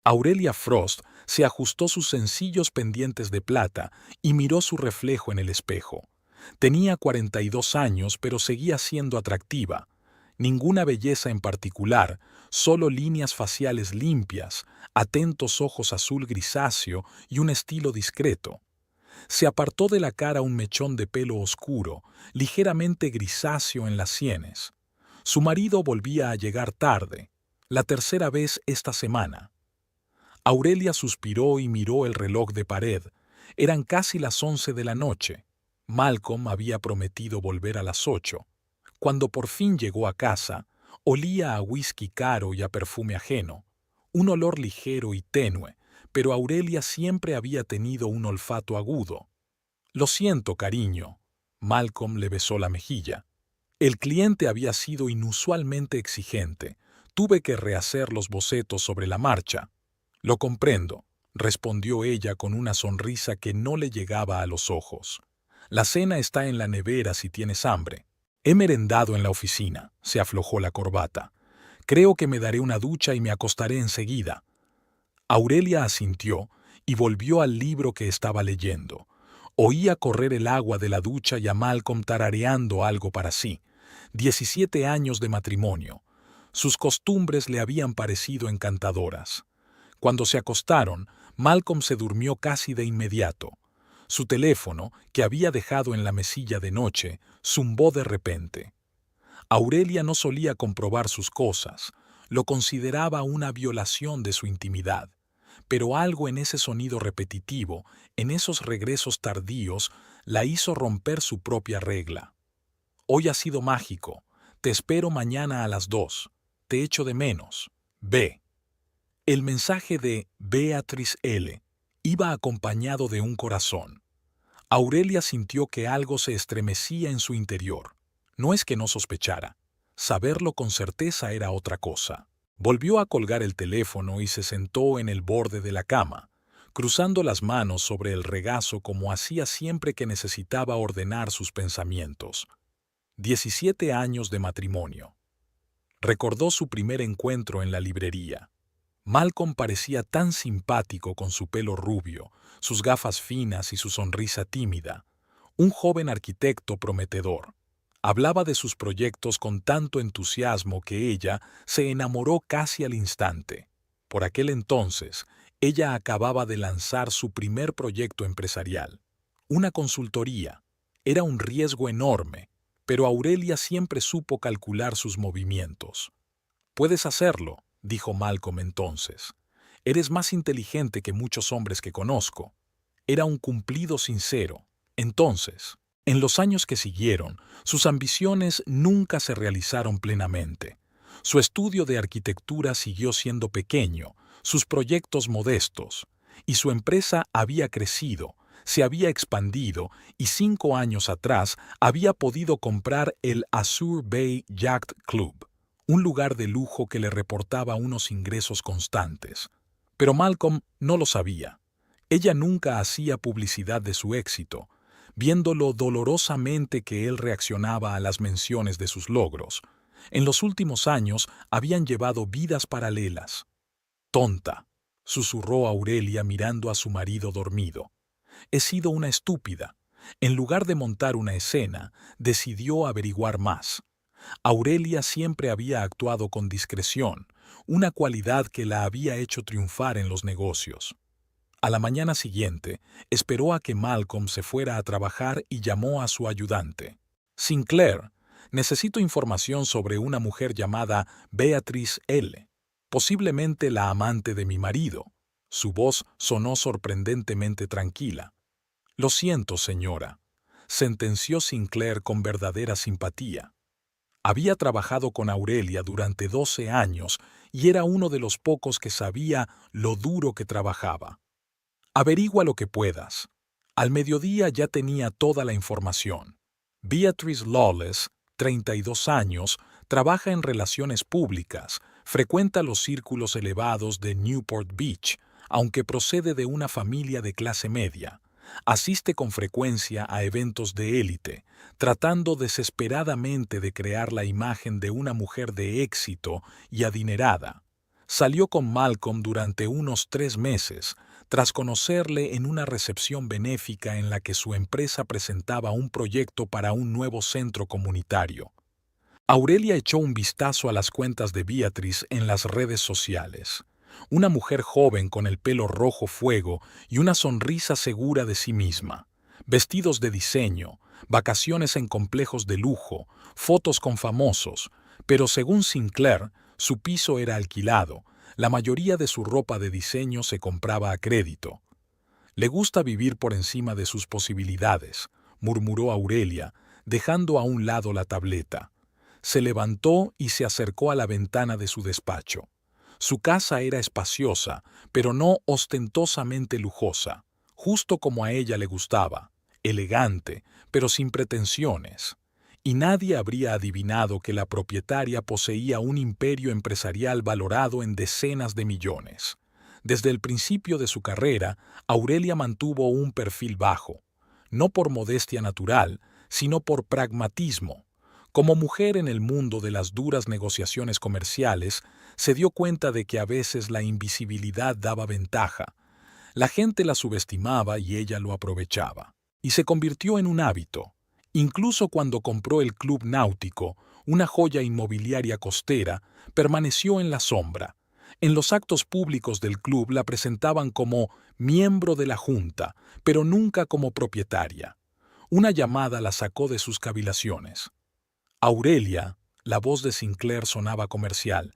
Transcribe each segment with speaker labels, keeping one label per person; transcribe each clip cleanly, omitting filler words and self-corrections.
Speaker 1: Aurelia Frost se ajustó sus sencillos pendientes de plata y miró su reflejo en el espejo. Tenía 42 años, pero seguía siendo atractiva. Ninguna belleza en particular, solo líneas faciales limpias, atentos ojos azul grisáceo y un estilo discreto. Se apartó de la cara un mechón de pelo oscuro, ligeramente grisáceo en las sienes. Su marido volvía a llegar tarde, la tercera vez esta semana. Aurelia suspiró y miró el reloj de pared. Eran casi las 11 de la noche. Malcolm había prometido volver a las 8. Cuando por fin llegó a casa, olía a whisky caro y a perfume ajeno. Un olor ligero y tenue, pero Aurelia siempre había tenido un olfato agudo. «Lo siento, cariño». Malcolm le besó la mejilla. El cliente había sido inusualmente exigente. Tuve que rehacer los bocetos sobre la marcha. «Lo comprendo», respondió ella con una sonrisa que no le llegaba a los ojos. «La cena está en la nevera si tienes hambre». «He merendado en la oficina», se aflojó la corbata. «Creo que me daré una ducha y me acostaré enseguida». Aurelia asintió y volvió al libro que estaba leyendo. Oía correr el agua de la ducha y a Malcolm tarareando algo para sí. 17 años de matrimonio. Sus costumbres le habían parecido encantadoras. Cuando se acostaron, Malcolm se durmió casi de inmediato. Su teléfono, que había dejado en la mesilla de noche, zumbó de repente. Aurelia no solía comprobar sus cosas, lo consideraba una violación de su intimidad, pero algo en ese sonido repetitivo, en esos regresos tardíos, la hizo romper su propia regla. «Hoy ha sido mágico. Te espero mañana a las 2. Te echo de menos. Ve». El mensaje de Beatrice L. iba acompañado de un corazón. Aurelia sintió que algo se estremecía en su interior. No es que no sospechara. Saberlo con certeza era otra cosa. Volvió a colgar el teléfono y se sentó en el borde de la cama, cruzando las manos sobre el regazo como hacía siempre que necesitaba ordenar sus pensamientos. 17 años de matrimonio. Recordó su primer encuentro en la librería. Malcolm parecía tan simpático con su pelo rubio, sus gafas finas y su sonrisa tímida. Un joven arquitecto prometedor. Hablaba de sus proyectos con tanto entusiasmo que ella se enamoró casi al instante. Por aquel entonces, ella acababa de lanzar su primer proyecto empresarial. Una consultoría. Era un riesgo enorme, pero Aurelia siempre supo calcular sus movimientos. «Puedes hacerlo», dijo Malcolm entonces. «Eres más inteligente que muchos hombres que conozco». Era un cumplido sincero. Entonces, en los años que siguieron, sus ambiciones nunca se realizaron plenamente. Su estudio de arquitectura siguió siendo pequeño, sus proyectos modestos, y su empresa había crecido, se había expandido y 5 años atrás había podido comprar el Azure Bay Yacht Club, un lugar de lujo que le reportaba unos ingresos constantes. Pero Malcolm no lo sabía. Ella nunca hacía publicidad de su éxito, viendo lo dolorosamente que él reaccionaba a las menciones de sus logros. En los últimos años habían llevado vidas paralelas. «Tonta», susurró Aurelia mirando a su marido dormido. «He sido una estúpida». En lugar de montar una escena, decidió averiguar más. Aurelia siempre había actuado con discreción, una cualidad que la había hecho triunfar en los negocios. A la mañana siguiente, esperó a que Malcolm se fuera a trabajar y llamó a su ayudante. «Sinclair, necesito información sobre una mujer llamada Beatrice L., posiblemente la amante de mi marido». Su voz sonó sorprendentemente tranquila. «Lo siento, señora», sentenció Sinclair con verdadera simpatía. Había trabajado con Aurelia durante 12 años y era uno de los pocos que sabía lo duro que trabajaba. «Averigua lo que puedas». Al mediodía ya tenía toda la información. Beatrice Lawless, 32 años, trabaja en relaciones públicas, frecuenta los círculos elevados de Newport Beach, aunque procede de una familia de clase media. Asiste con frecuencia a eventos de élite, tratando desesperadamente de crear la imagen de una mujer de éxito y adinerada. Salió con Malcolm durante unos 3 meses, tras conocerle en una recepción benéfica en la que su empresa presentaba un proyecto para un nuevo centro comunitario. Aurelia echó un vistazo a las cuentas de Beatriz en las redes sociales. Una mujer joven con el pelo rojo fuego y una sonrisa segura de sí misma. Vestidos de diseño, vacaciones en complejos de lujo, fotos con famosos, pero según Sinclair, su piso era alquilado, la mayoría de su ropa de diseño se compraba a crédito. Le gusta vivir por encima de sus posibilidades, murmuró Aurelia, dejando a un lado la tableta. Se levantó y se acercó a la ventana de su despacho. Su casa era espaciosa, pero no ostentosamente lujosa, justo como a ella le gustaba, elegante, pero sin pretensiones. Y nadie habría adivinado que la propietaria poseía un imperio empresarial valorado en decenas de millones. Desde el principio de su carrera, Aurelia mantuvo un perfil bajo, no por modestia natural, sino por pragmatismo. Como mujer en el mundo de las duras negociaciones comerciales, se dio cuenta de que a veces la invisibilidad daba ventaja. La gente la subestimaba y ella lo aprovechaba. Y se convirtió en un hábito. Incluso cuando compró el Club Náutico, una joya inmobiliaria costera, permaneció en la sombra. En los actos públicos del club la presentaban como miembro de la junta, pero nunca como propietaria. Una llamada la sacó de sus cavilaciones. Aurelia, la voz de Sinclair sonaba comercial.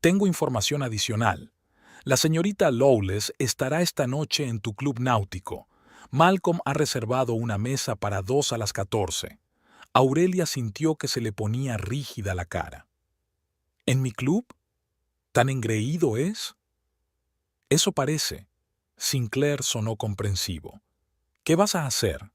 Speaker 1: Tengo información adicional. La señorita Lawless estará esta noche en tu club náutico. Malcolm ha reservado una mesa para 2 a las 14. Aurelia sintió que se le ponía rígida la cara. ¿En mi club? ¿Tan engreído es? Eso parece. Sinclair sonó comprensivo. ¿Qué vas a hacer?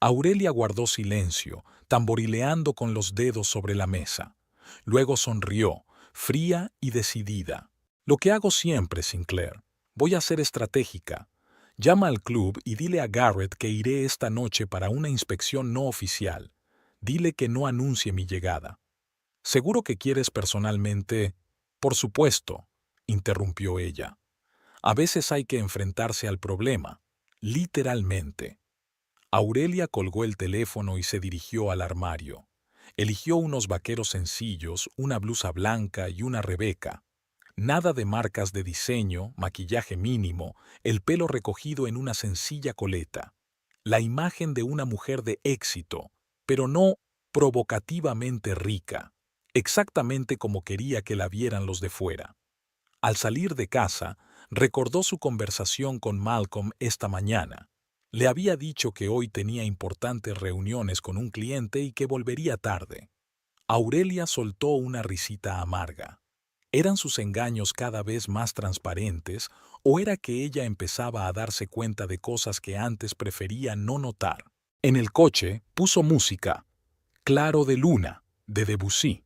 Speaker 1: Aurelia guardó silencio, tamborileando con los dedos sobre la mesa. Luego sonrió, fría y decidida. Lo que hago siempre, Sinclair. Voy a ser estratégica. Llama al club y dile a Garrett que iré esta noche para una inspección no oficial. Dile que no anuncie mi llegada. ¿Seguro que quieres personalmente? Por supuesto, interrumpió ella. A veces hay que enfrentarse al problema, literalmente. Aurelia colgó el teléfono y se dirigió al armario. Eligió unos vaqueros sencillos, una blusa blanca y una rebeca. Nada de marcas de diseño, maquillaje mínimo, el pelo recogido en una sencilla coleta. La imagen de una mujer de éxito, pero no provocativamente rica, exactamente como quería que la vieran los de fuera. Al salir de casa, recordó su conversación con Malcolm esta mañana. Le había dicho que hoy tenía importantes reuniones con un cliente y que volvería tarde. Aurelia soltó una risita amarga. ¿Eran sus engaños cada vez más transparentes o era que ella empezaba a darse cuenta de cosas que antes prefería no notar? En el coche puso música, Claro de Luna, de Debussy.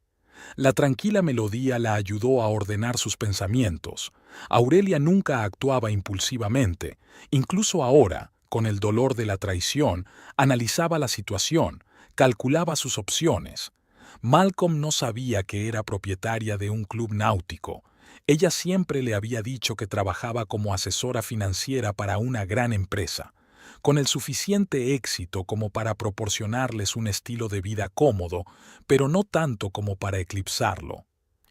Speaker 1: La tranquila melodía la ayudó a ordenar sus pensamientos. Aurelia nunca actuaba impulsivamente. Incluso ahora, con el dolor de la traición, analizaba la situación, calculaba sus opciones. Malcolm no sabía que era propietaria de un club náutico. Ella siempre le había dicho que trabajaba como asesora financiera para una gran empresa, con el suficiente éxito como para proporcionarles un estilo de vida cómodo, pero no tanto como para eclipsarlo.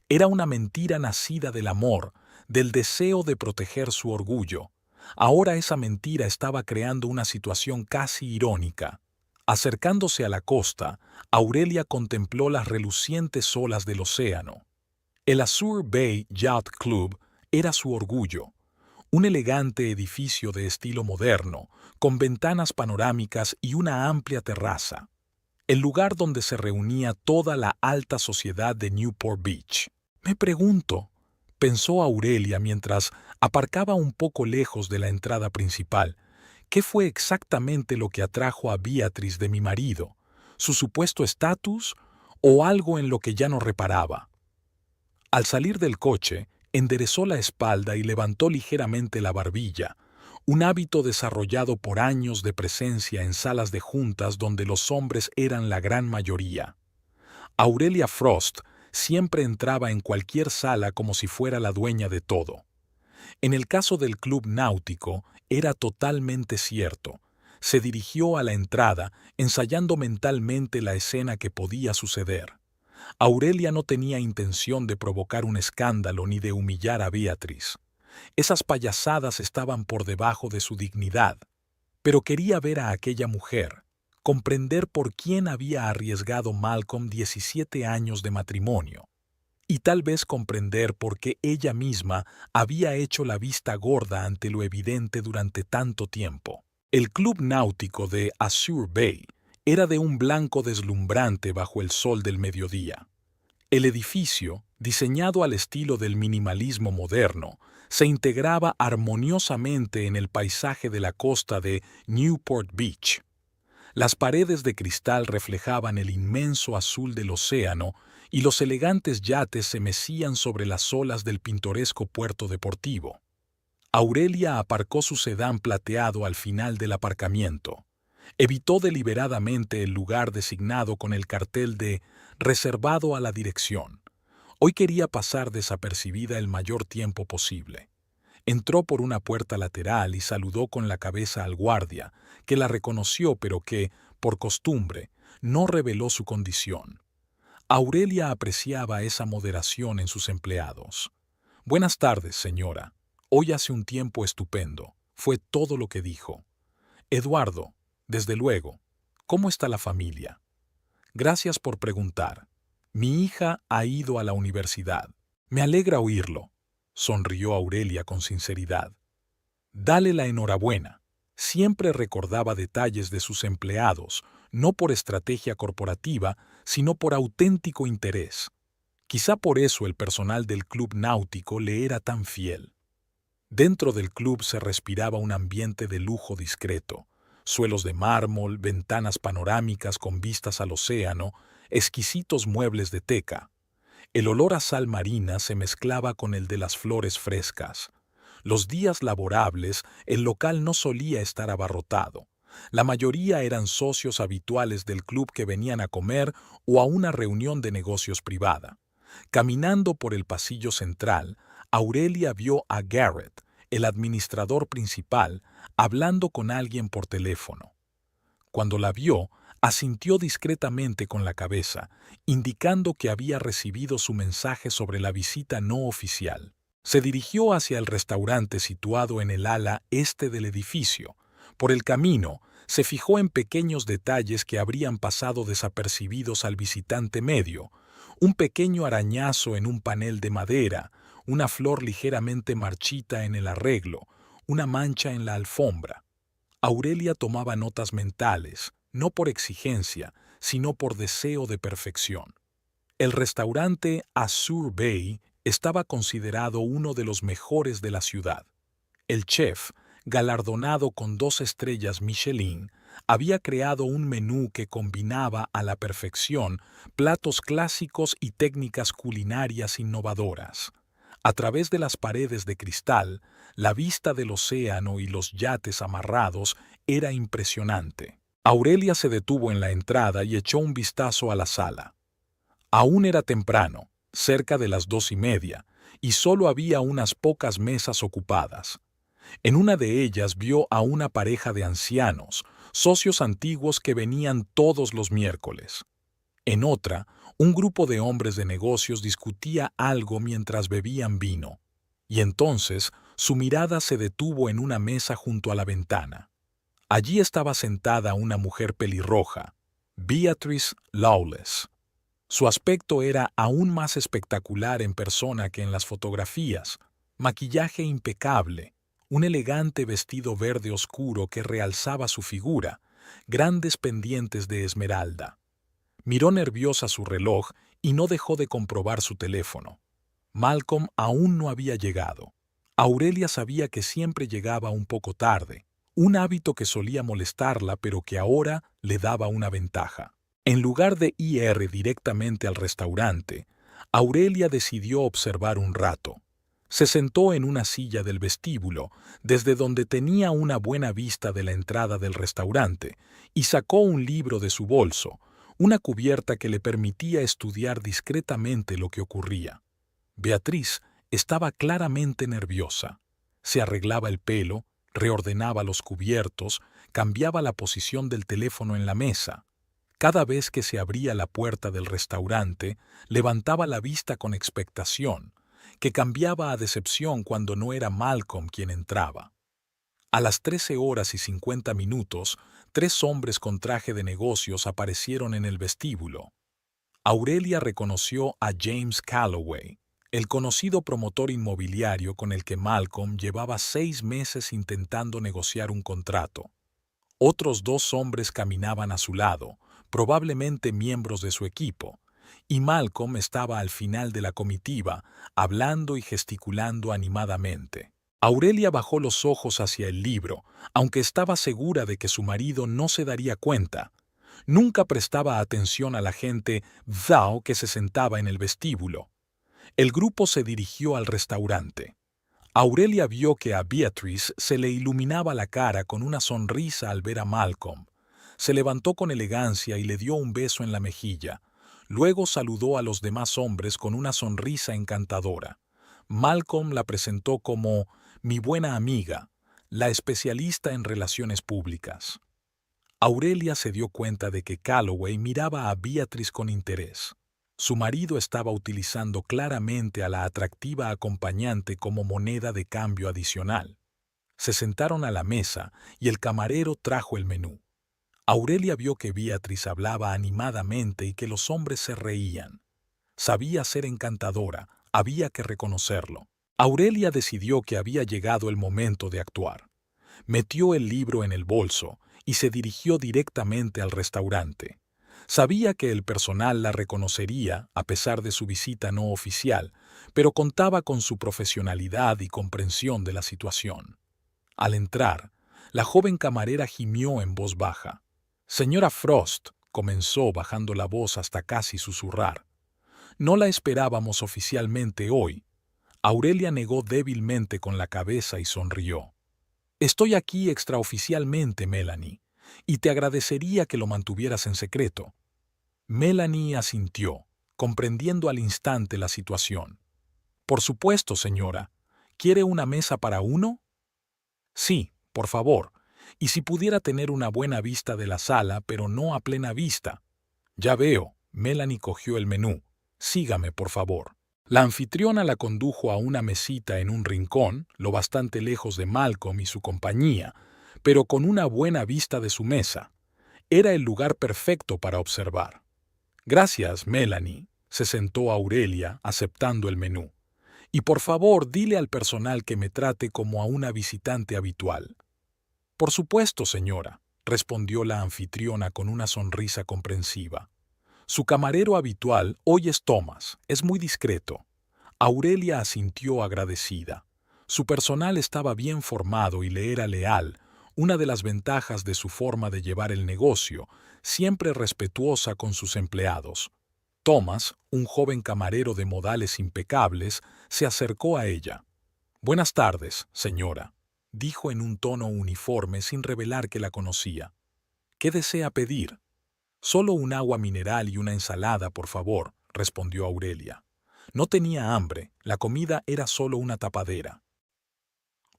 Speaker 1: Era una mentira nacida del amor, del deseo de proteger su orgullo. Ahora esa mentira estaba creando una situación casi irónica. Acercándose a la costa, Aurelia contempló las relucientes olas del océano. El Azure Bay Yacht Club era su orgullo. Un elegante edificio de estilo moderno, con ventanas panorámicas y una amplia terraza. El lugar donde se reunía toda la alta sociedad de Newport Beach. Me pregunto, pensó Aurelia mientras aparcaba un poco lejos de la entrada principal, ¿qué fue exactamente lo que atrajo a Beatriz de mi marido? ¿Su supuesto estatus o algo en lo que ya no reparaba? Al salir del coche, enderezó la espalda y levantó ligeramente la barbilla, un hábito desarrollado por años de presencia en salas de juntas donde los hombres eran la gran mayoría. Aurelia Frost Siempre entraba en cualquier sala como si fuera la dueña de todo. En el caso del club náutico, era totalmente cierto. Se dirigió a la entrada, ensayando mentalmente la escena que podía suceder. Aurelia no tenía intención de provocar un escándalo ni de humillar a Beatriz. Esas payasadas estaban por debajo de su dignidad. Pero quería ver a aquella mujer, comprender por quién había arriesgado Malcolm 17 años de matrimonio, y tal vez comprender por qué ella misma había hecho la vista gorda ante lo evidente durante tanto tiempo. El club náutico de Azure Bay era de un blanco deslumbrante bajo el sol del mediodía. El edificio, diseñado al estilo del minimalismo moderno, se integraba armoniosamente en el paisaje de la costa de Newport Beach. Las paredes de cristal reflejaban el inmenso azul del océano y los elegantes yates se mecían sobre las olas del pintoresco puerto deportivo. Aurelia aparcó su sedán plateado al final del aparcamiento. Evitó deliberadamente el lugar designado con el cartel de «Reservado a la dirección». Hoy quería pasar desapercibida el mayor tiempo posible. Entró por una puerta lateral y saludó con la cabeza al guardia, que la reconoció pero que, por costumbre, no reveló su condición. Aurelia apreciaba esa moderación en sus empleados. «Buenas tardes, señora. Hoy hace un tiempo estupendo», fue todo lo que dijo. «Eduardo, desde luego. ¿Cómo está la familia?» «Gracias por preguntar. Mi hija ha ido a la universidad». «Me alegra oírlo», sonrió Aurelia con sinceridad. «Dale la enhorabuena». Siempre recordaba detalles de sus empleados, no por estrategia corporativa, sino por auténtico interés. Quizá por eso el personal del club náutico le era tan fiel. Dentro del club se respiraba un ambiente de lujo discreto. Suelos de mármol, ventanas panorámicas con vistas al océano, exquisitos muebles de teca. El olor a sal marina se mezclaba con el de las flores frescas. Los días laborables, el local no solía estar abarrotado. La mayoría eran socios habituales del club que venían a comer o a una reunión de negocios privada. Caminando por el pasillo central, Aurelia vio a Garrett, el administrador principal, hablando con alguien por teléfono. Cuando la vio, asintió discretamente con la cabeza, indicando que había recibido su mensaje sobre la visita no oficial. Se dirigió hacia el restaurante situado en el ala este del edificio. Por el camino, se fijó en pequeños detalles que habrían pasado desapercibidos al visitante medio: un pequeño arañazo en un panel de madera, una flor ligeramente marchita en el arreglo, una mancha en la alfombra. Aurelia tomaba notas mentales, no por exigencia, sino por deseo de perfección. El restaurante Azure Bay estaba considerado uno de los mejores de la ciudad. El chef, galardonado con 2 estrellas Michelin, había creado un menú que combinaba a la perfección platos clásicos y técnicas culinarias innovadoras. A través de las paredes de cristal, la vista del océano y los yates amarrados era impresionante. Aurelia se detuvo en la entrada y echó un vistazo a la sala. Aún era temprano, cerca de las 2:30, y solo había unas pocas mesas ocupadas. En una de ellas vio a una pareja de ancianos, socios antiguos que venían todos los miércoles. En otra, un grupo de hombres de negocios discutía algo mientras bebían vino, y entonces su mirada se detuvo en una mesa junto a la ventana. Allí estaba sentada una mujer pelirroja, Beatrice Lawless. Su aspecto era aún más espectacular en persona que en las fotografías: maquillaje impecable, un elegante vestido verde oscuro que realzaba su figura, grandes pendientes de esmeralda. Miró nerviosa su reloj y no dejó de comprobar su teléfono. Malcolm aún no había llegado. Aurelia sabía que siempre llegaba un poco tarde, un hábito que solía molestarla pero que ahora le daba una ventaja. En lugar de ir directamente al restaurante, Aurelia decidió observar un rato. Se sentó en una silla del vestíbulo, desde donde tenía una buena vista de la entrada del restaurante, y sacó un libro de su bolso, una cubierta que le permitía estudiar discretamente lo que ocurría. Beatriz estaba claramente nerviosa. Se arreglaba el pelo, reordenaba los cubiertos, cambiaba la posición del teléfono en la mesa. Cada vez que se abría la puerta del restaurante, levantaba la vista con expectación, que cambiaba a decepción cuando no era Malcolm quien entraba. A las 13:50, 3 hombres con traje de negocios aparecieron en el vestíbulo. Aurelia reconoció a James Calloway, el conocido promotor inmobiliario con el que Malcolm llevaba 6 meses intentando negociar un contrato. Otros 2 hombres caminaban a su lado, probablemente miembros de su equipo, y Malcolm estaba al final de la comitiva, hablando y gesticulando animadamente. Aurelia bajó los ojos hacia el libro, aunque estaba segura de que su marido no se daría cuenta. Nunca prestaba atención a la gente thou que se sentaba en el vestíbulo. El grupo se dirigió al restaurante. Aurelia vio que a Beatrice se le iluminaba la cara con una sonrisa al ver a Malcolm. Se levantó con elegancia y le dio un beso en la mejilla. Luego saludó a los demás hombres con una sonrisa encantadora. Malcolm la presentó como mi buena amiga, la especialista en relaciones públicas. Aurelia se dio cuenta de que Calloway miraba a Beatrice con interés. Su marido estaba utilizando claramente a la atractiva acompañante como moneda de cambio adicional. Se sentaron a la mesa y el camarero trajo el menú. Aurelia vio que Beatrice hablaba animadamente y que los hombres se reían. Sabía ser encantadora, había que reconocerlo. Aurelia decidió que había llegado el momento de actuar. Metió el libro en el bolso y se dirigió directamente al restaurante. Sabía que el personal la reconocería a pesar de su visita no oficial, pero contaba con su profesionalidad y comprensión de la situación. Al entrar, la joven camarera gimió en voz baja. «Señora Frost», comenzó bajando la voz hasta casi susurrar. «No la esperábamos oficialmente hoy». Aurelia negó débilmente con la cabeza y sonrió. «Estoy aquí extraoficialmente, Melanie, y te agradecería que lo mantuvieras en secreto». Melanie asintió, comprendiendo al instante la situación. «Por supuesto, señora. ¿Quiere una mesa para uno?» «Sí, por favor. Y si pudiera tener una buena vista de la sala, pero no a plena vista». «Ya veo». Melanie cogió el menú. «Sígame, por favor». La anfitriona la condujo a una mesita en un rincón, lo bastante lejos de Malcolm y su compañía, pero con una buena vista de su mesa. Era el lugar perfecto para observar. «Gracias, Melanie», se sentó Aurelia, aceptando el menú. «Y por favor, dile al personal que me trate como a una visitante habitual». «Por supuesto, señora», respondió la anfitriona con una sonrisa comprensiva. «Su camarero habitual hoy es Thomas, es muy discreto». Aurelia asintió agradecida. Su personal estaba bien formado y le era leal, una de las ventajas de su forma de llevar el negocio, siempre respetuosa con sus empleados. Thomas, un joven camarero de modales impecables, se acercó a ella. «Buenas tardes, señora», dijo en un tono uniforme sin revelar que la conocía. «¿Qué desea pedir?» «Solo un agua mineral y una ensalada, por favor», respondió Aurelia. No tenía hambre, la comida era solo una tapadera.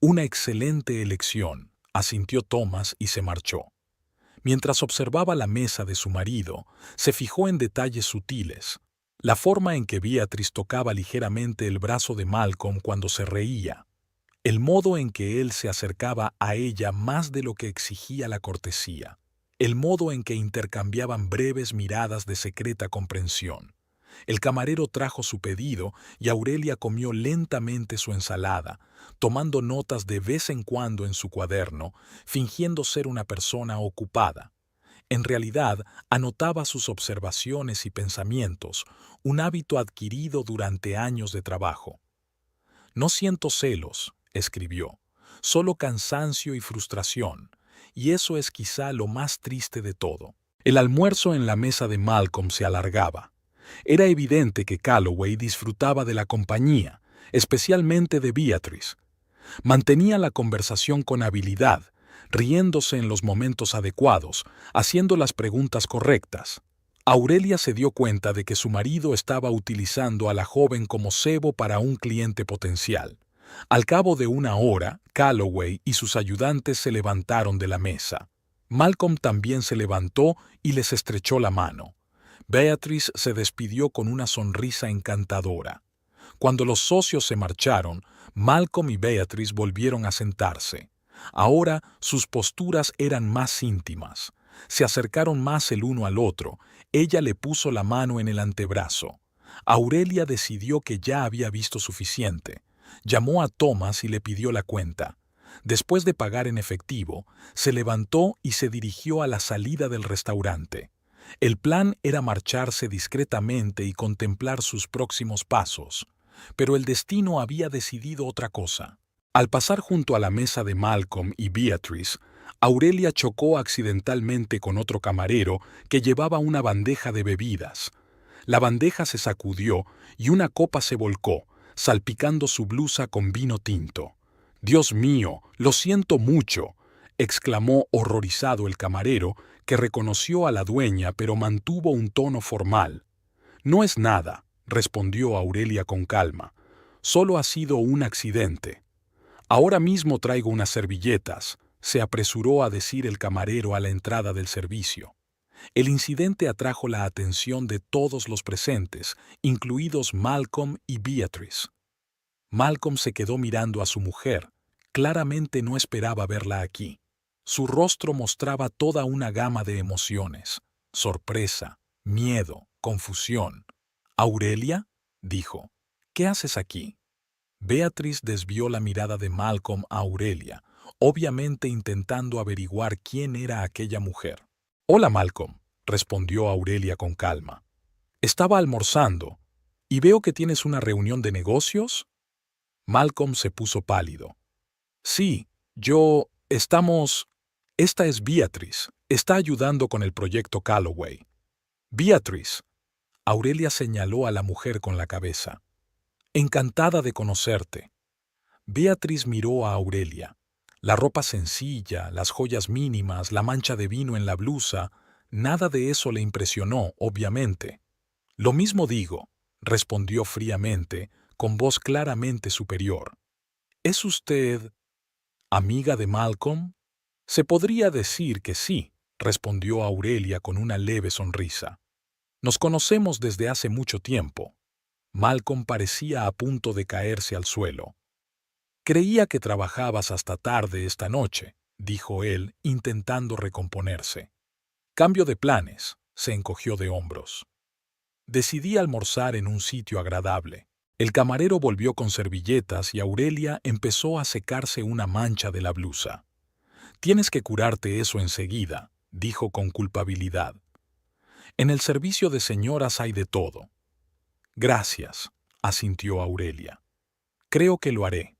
Speaker 1: «Una excelente elección», asintió Thomas y se marchó. Mientras observaba la mesa de su marido, se fijó en detalles sutiles. La forma en que Beatrice tocaba ligeramente el brazo de Malcolm cuando se reía. El modo en que él se acercaba a ella más de lo que exigía la cortesía. El modo en que intercambiaban breves miradas de secreta comprensión. El camarero trajo su pedido y Aurelia comió lentamente su ensalada, tomando notas de vez en cuando en su cuaderno, fingiendo ser una persona ocupada. En realidad, anotaba sus observaciones y pensamientos, un hábito adquirido durante años de trabajo. «No siento celos», escribió, «solo cansancio y frustración, y eso es quizá lo más triste de todo». El almuerzo en la mesa de Malcolm se alargaba. Era evidente que Calloway disfrutaba de la compañía, especialmente de Beatrice. Mantenía la conversación con habilidad, riéndose en los momentos adecuados, haciendo las preguntas correctas. Aurelia se dio cuenta de que su marido estaba utilizando a la joven como cebo para un cliente potencial. Al cabo de una hora, Calloway y sus ayudantes se levantaron de la mesa. Malcolm también se levantó y les estrechó la mano. Beatrice se despidió con una sonrisa encantadora. Cuando los socios se marcharon, Malcolm y Beatrice volvieron a sentarse. Ahora sus posturas eran más íntimas. Se acercaron más el uno al otro. Ella le puso la mano en el antebrazo. Aurelia decidió que ya había visto suficiente. Llamó a Thomas y le pidió la cuenta. Después de pagar en efectivo, se levantó y se dirigió a la salida del restaurante. El plan era marcharse discretamente y contemplar sus próximos pasos, pero el destino había decidido otra cosa. Al pasar junto a la mesa de Malcolm y Beatrice, Aurelia chocó accidentalmente con otro camarero que llevaba una bandeja de bebidas. La bandeja se sacudió y una copa se volcó, salpicando su blusa con vino tinto. «Dios mío, lo siento mucho», exclamó horrorizado el camarero, que reconoció a la dueña pero mantuvo un tono formal. «No es nada», respondió Aurelia con calma. «Solo ha sido un accidente». «Ahora mismo traigo unas servilletas», se apresuró a decir el camarero a la entrada del servicio. El incidente atrajo la atención de todos los presentes, incluidos Malcolm y Beatrice. Malcolm se quedó mirando a su mujer. Claramente no esperaba verla aquí. Su rostro mostraba toda una gama de emociones: sorpresa, miedo, confusión. «¿Aurelia?», dijo. «¿Qué haces aquí?». Beatrice desvió la mirada de Malcolm a Aurelia, obviamente intentando averiguar quién era aquella mujer. «Hola, Malcolm», respondió Aurelia con calma. «Estaba almorzando. ¿Y veo que tienes una reunión de negocios?». Malcolm se puso pálido. «Sí, estamos... Esta es Beatrice. Está ayudando con el proyecto Calloway». «Beatrice». Aurelia señaló a la mujer con la cabeza. «Encantada de conocerte». Beatrice miró a Aurelia. La ropa sencilla, las joyas mínimas, la mancha de vino en la blusa, nada de eso le impresionó, obviamente. «Lo mismo digo», respondió fríamente, con voz claramente superior. «¿Es usted amiga de Malcolm?». «Se podría decir que sí», respondió Aurelia con una leve sonrisa. «Nos conocemos desde hace mucho tiempo». Malcolm parecía a punto de caerse al suelo. «Creía que trabajabas hasta tarde esta noche», dijo él, intentando recomponerse. «Cambio de planes», se encogió de hombros. «Decidí almorzar en un sitio agradable». El camarero volvió con servilletas y Aurelia empezó a secarse una mancha de la blusa. «Tienes que curarte eso enseguida», dijo con culpabilidad. «En el servicio de señoras hay de todo». «Gracias», asintió Aurelia. «Creo que lo haré».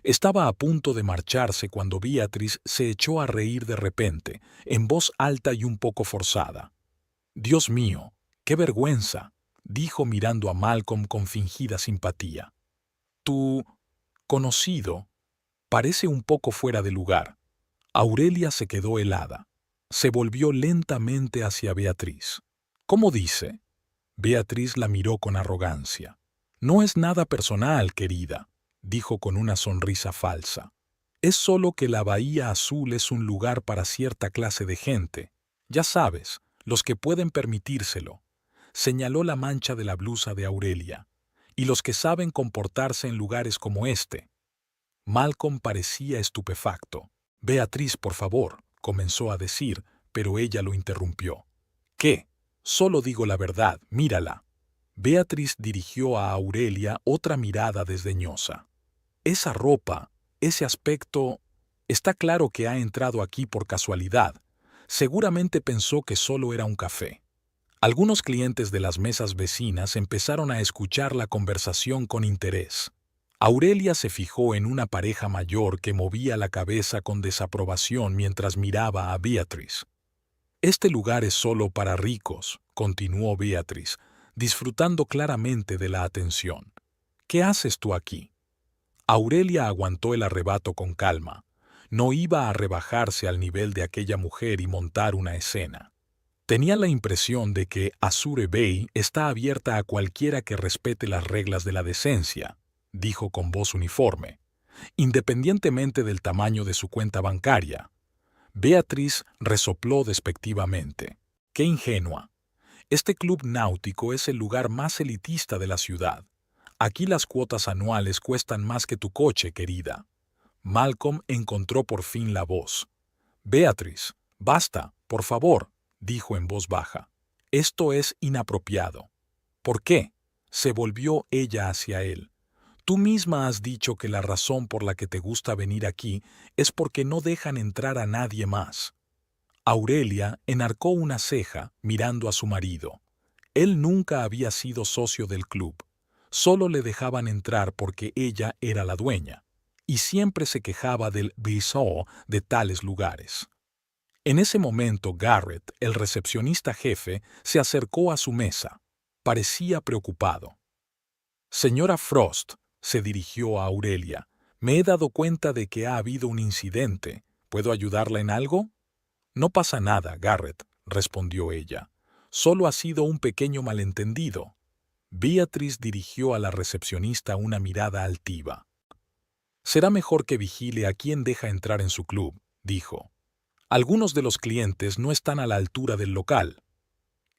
Speaker 1: Estaba a punto de marcharse cuando Beatrice se echó a reír de repente, en voz alta y un poco forzada. «Dios mío, qué vergüenza», dijo mirando a Malcolm con fingida simpatía. «Tu conocido parece un poco fuera de lugar». Aurelia se quedó helada. Se volvió lentamente hacia Beatrice. «¿Cómo dice?». Beatrice la miró con arrogancia. «No es nada personal, querida», dijo con una sonrisa falsa. «Es solo que la Bahía Azul es un lugar para cierta clase de gente. Ya sabes, los que pueden permitírselo». Señaló la mancha de la blusa de Aurelia. «Y los que saben comportarse en lugares como este». Malcolm parecía estupefacto. «Beatriz, por favor», comenzó a decir, pero ella lo interrumpió. «¿Qué? Solo digo la verdad, mírala». Beatriz dirigió a Aurelia otra mirada desdeñosa. «Esa ropa, ese aspecto... Está claro que ha entrado aquí por casualidad. Seguramente pensó que solo era un café». Algunos clientes de las mesas vecinas empezaron a escuchar la conversación con interés. Aurelia se fijó en una pareja mayor que movía la cabeza con desaprobación mientras miraba a Beatrice. «Este lugar es solo para ricos», continuó Beatrice, disfrutando claramente de la atención. «¿Qué haces tú aquí?». Aurelia aguantó el arrebato con calma. No iba a rebajarse al nivel de aquella mujer y montar una escena. Tenía la impresión de que Azure Bay está abierta a cualquiera que respete las reglas de la decencia, dijo con voz uniforme, independientemente del tamaño de su cuenta bancaria. Beatriz resopló despectivamente. ¡Qué ingenua! Este club náutico es el lugar más elitista de la ciudad. Aquí las cuotas anuales cuestan más que tu coche, querida. Malcolm encontró por fin la voz. Beatriz, basta, por favor, dijo en voz baja. Esto es inapropiado. ¿Por qué? Se volvió ella hacia él. Tú misma has dicho que la razón por la que te gusta venir aquí es porque no dejan entrar a nadie más. Aurelia enarcó una ceja mirando a su marido. Él nunca había sido socio del club. Solo le dejaban entrar porque ella era la dueña, y siempre se quejaba del biseau de tales lugares. En ese momento Garrett, el recepcionista jefe, se acercó a su mesa. Parecía preocupado. Señora Frost, se dirigió a Aurelia, me he dado cuenta de que ha habido un incidente. ¿Puedo ayudarla en algo? No pasa nada, Garrett, respondió ella. Solo ha sido un pequeño malentendido. Beatriz dirigió a la recepcionista una mirada altiva. Será mejor que vigile a quién deja entrar en su club, dijo. Algunos de los clientes no están a la altura del local.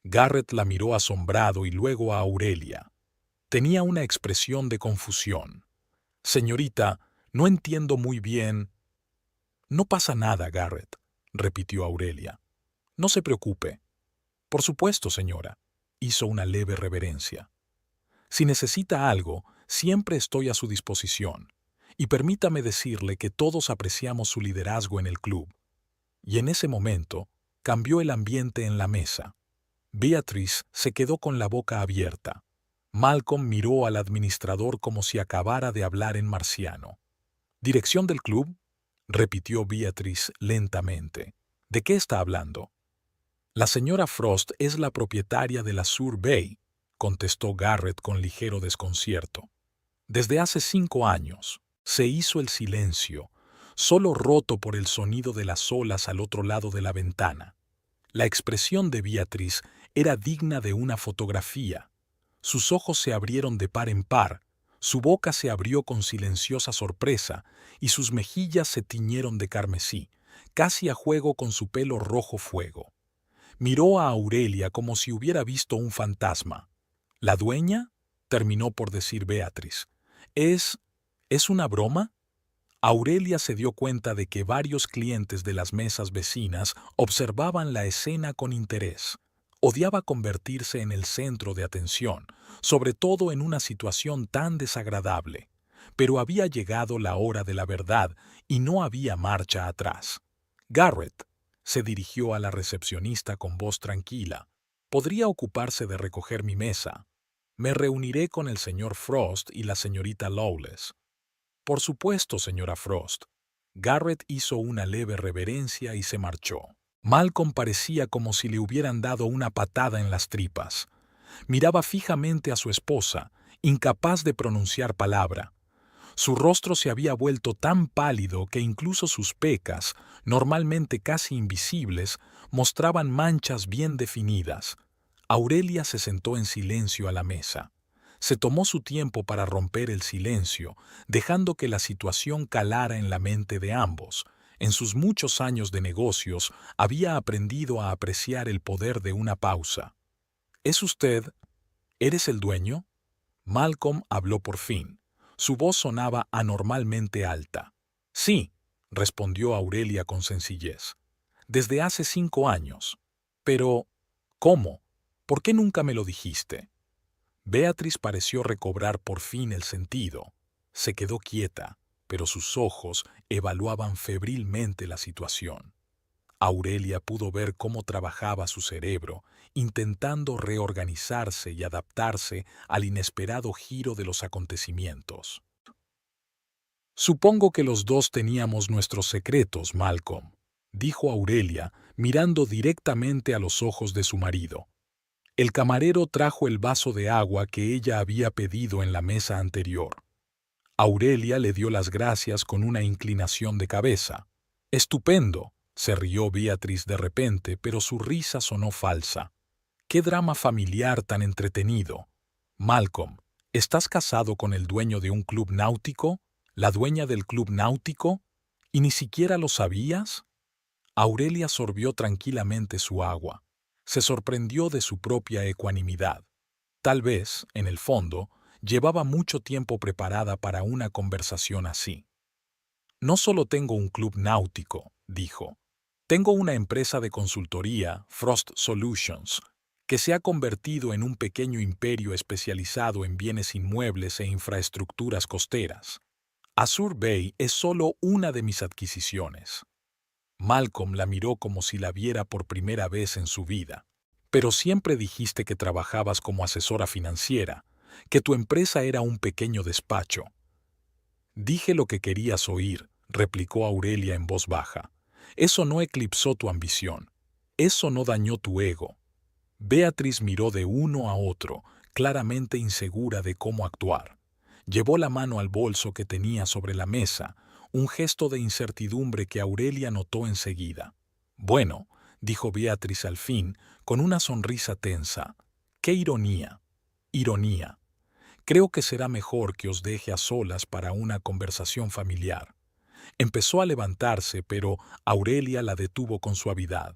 Speaker 1: Garrett la miró asombrado y luego a Aurelia. Tenía una expresión de confusión. Señorita, no entiendo muy bien. No pasa nada, Garrett, repitió Aurelia. No se preocupe. Por supuesto, señora, hizo una leve reverencia. Si necesita algo, siempre estoy a su disposición. Y permítame decirle que todos apreciamos su liderazgo en el club. Y en ese momento, cambió el ambiente en la mesa. Beatriz se quedó con la boca abierta. Malcolm miró al administrador como si acabara de hablar en marciano. ¿Dirección del club?, repitió Beatriz lentamente. ¿De qué está hablando? La señora Frost es la propietaria de la Azure Bay, contestó Garrett con ligero desconcierto. Desde hace 5 años se hizo el silencio, solo roto por el sonido de las olas al otro lado de la ventana. La expresión de Beatriz era digna de una fotografía. Sus ojos se abrieron de par en par, su boca se abrió con silenciosa sorpresa y sus mejillas se tiñeron de carmesí, casi a juego con su pelo rojo fuego. Miró a Aurelia como si hubiera visto un fantasma. ¿La dueña?, terminó por decir Beatriz. ¿Es una broma? Aurelia se dio cuenta de que varios clientes de las mesas vecinas observaban la escena con interés. Odiaba convertirse en el centro de atención, sobre todo en una situación tan desagradable. Pero había llegado la hora de la verdad y no había marcha atrás. Garrett se dirigió a la recepcionista con voz tranquila. ¿Podría ocuparse de recoger mi mesa? Me reuniré con el señor Frost y la señorita Lawless. Por supuesto, señora Frost. Garrett hizo una leve reverencia y se marchó. Malcolm parecía como si le hubieran dado una patada en las tripas. Miraba fijamente a su esposa, incapaz de pronunciar palabra. Su rostro se había vuelto tan pálido que incluso sus pecas, normalmente casi invisibles, mostraban manchas bien definidas. Aurelia se sentó en silencio a la mesa. Se tomó su tiempo para romper el silencio, dejando que la situación calara en la mente de ambos. En sus muchos años de negocios había aprendido a apreciar el poder de una pausa. ¿Es usted? ¿Eres el dueño? Malcolm habló por fin. Su voz sonaba anormalmente alta. Sí, respondió Aurelia con sencillez. Desde hace 5 años. Pero, ¿cómo? ¿Por qué nunca me lo dijiste? Beatriz pareció recobrar por fin el sentido. Se quedó quieta, pero sus ojos evaluaban febrilmente la situación. Aurelia pudo ver cómo trabajaba su cerebro, intentando reorganizarse y adaptarse al inesperado giro de los acontecimientos. Supongo que los dos teníamos nuestros secretos, Malcolm, dijo Aurelia, mirando directamente a los ojos de su marido. El camarero trajo el vaso de agua que ella había pedido en la mesa anterior. Aurelia le dio las gracias con una inclinación de cabeza. «Estupendo», Se rió Beatriz de repente, pero su risa sonó falsa. ¡Qué drama familiar tan entretenido! Malcolm, ¿estás casado con el dueño de un club náutico? ¿La dueña del club náutico? ¿Y ni siquiera lo sabías? Aurelia sorbió tranquilamente su agua. Se sorprendió de su propia ecuanimidad. Tal vez, en el fondo, llevaba mucho tiempo preparada para una conversación así. No solo tengo un club náutico, dijo. Tengo una empresa de consultoría, Frost Solutions, que se ha convertido en un pequeño imperio especializado en bienes inmuebles e infraestructuras costeras. Azure Bay es solo una de mis adquisiciones. Malcolm la miró como si la viera por primera vez en su vida. Pero siempre dijiste que trabajabas como asesora financiera, que tu empresa era un pequeño despacho. Dije lo que querías oír, replicó Aurelia en voz baja. Eso no eclipsó tu ambición. Eso no dañó tu ego. Beatriz miró de uno a otro, claramente insegura de cómo actuar. Llevó la mano al bolso que tenía sobre la mesa, un gesto de incertidumbre que Aurelia notó enseguida. Bueno, dijo Beatriz al fin, con una sonrisa tensa. ¡Qué ironía! Ironía. Creo que será mejor que os deje a solas para una conversación familiar. Empezó a levantarse, pero Aurelia la detuvo con suavidad.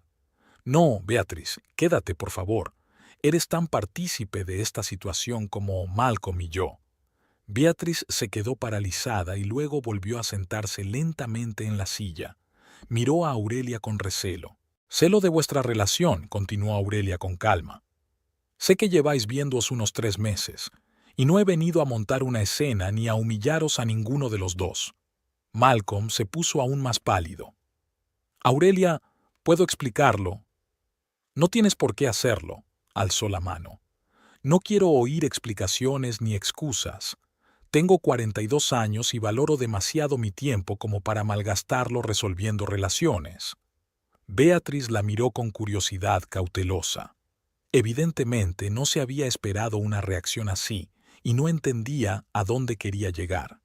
Speaker 1: No, Beatriz, quédate, por favor. Eres tan partícipe de esta situación como Malcolm y yo. Beatriz se quedó paralizada y luego volvió a sentarse lentamente en la silla. Miró a Aurelia con recelo. Sé lo de vuestra relación, continuó Aurelia con calma. Sé que lleváis viéndoos unos 3 meses, y no he venido a montar una escena ni a humillaros a ninguno de los dos. Malcolm se puso aún más pálido. Aurelia, ¿puedo explicarlo? No tienes por qué hacerlo, alzó la mano. No quiero oír explicaciones ni excusas. Tengo 42 años y valoro demasiado mi tiempo como para malgastarlo resolviendo relaciones. Beatriz la miró con curiosidad cautelosa. Evidentemente no se había esperado una reacción así y no entendía a dónde quería llegar.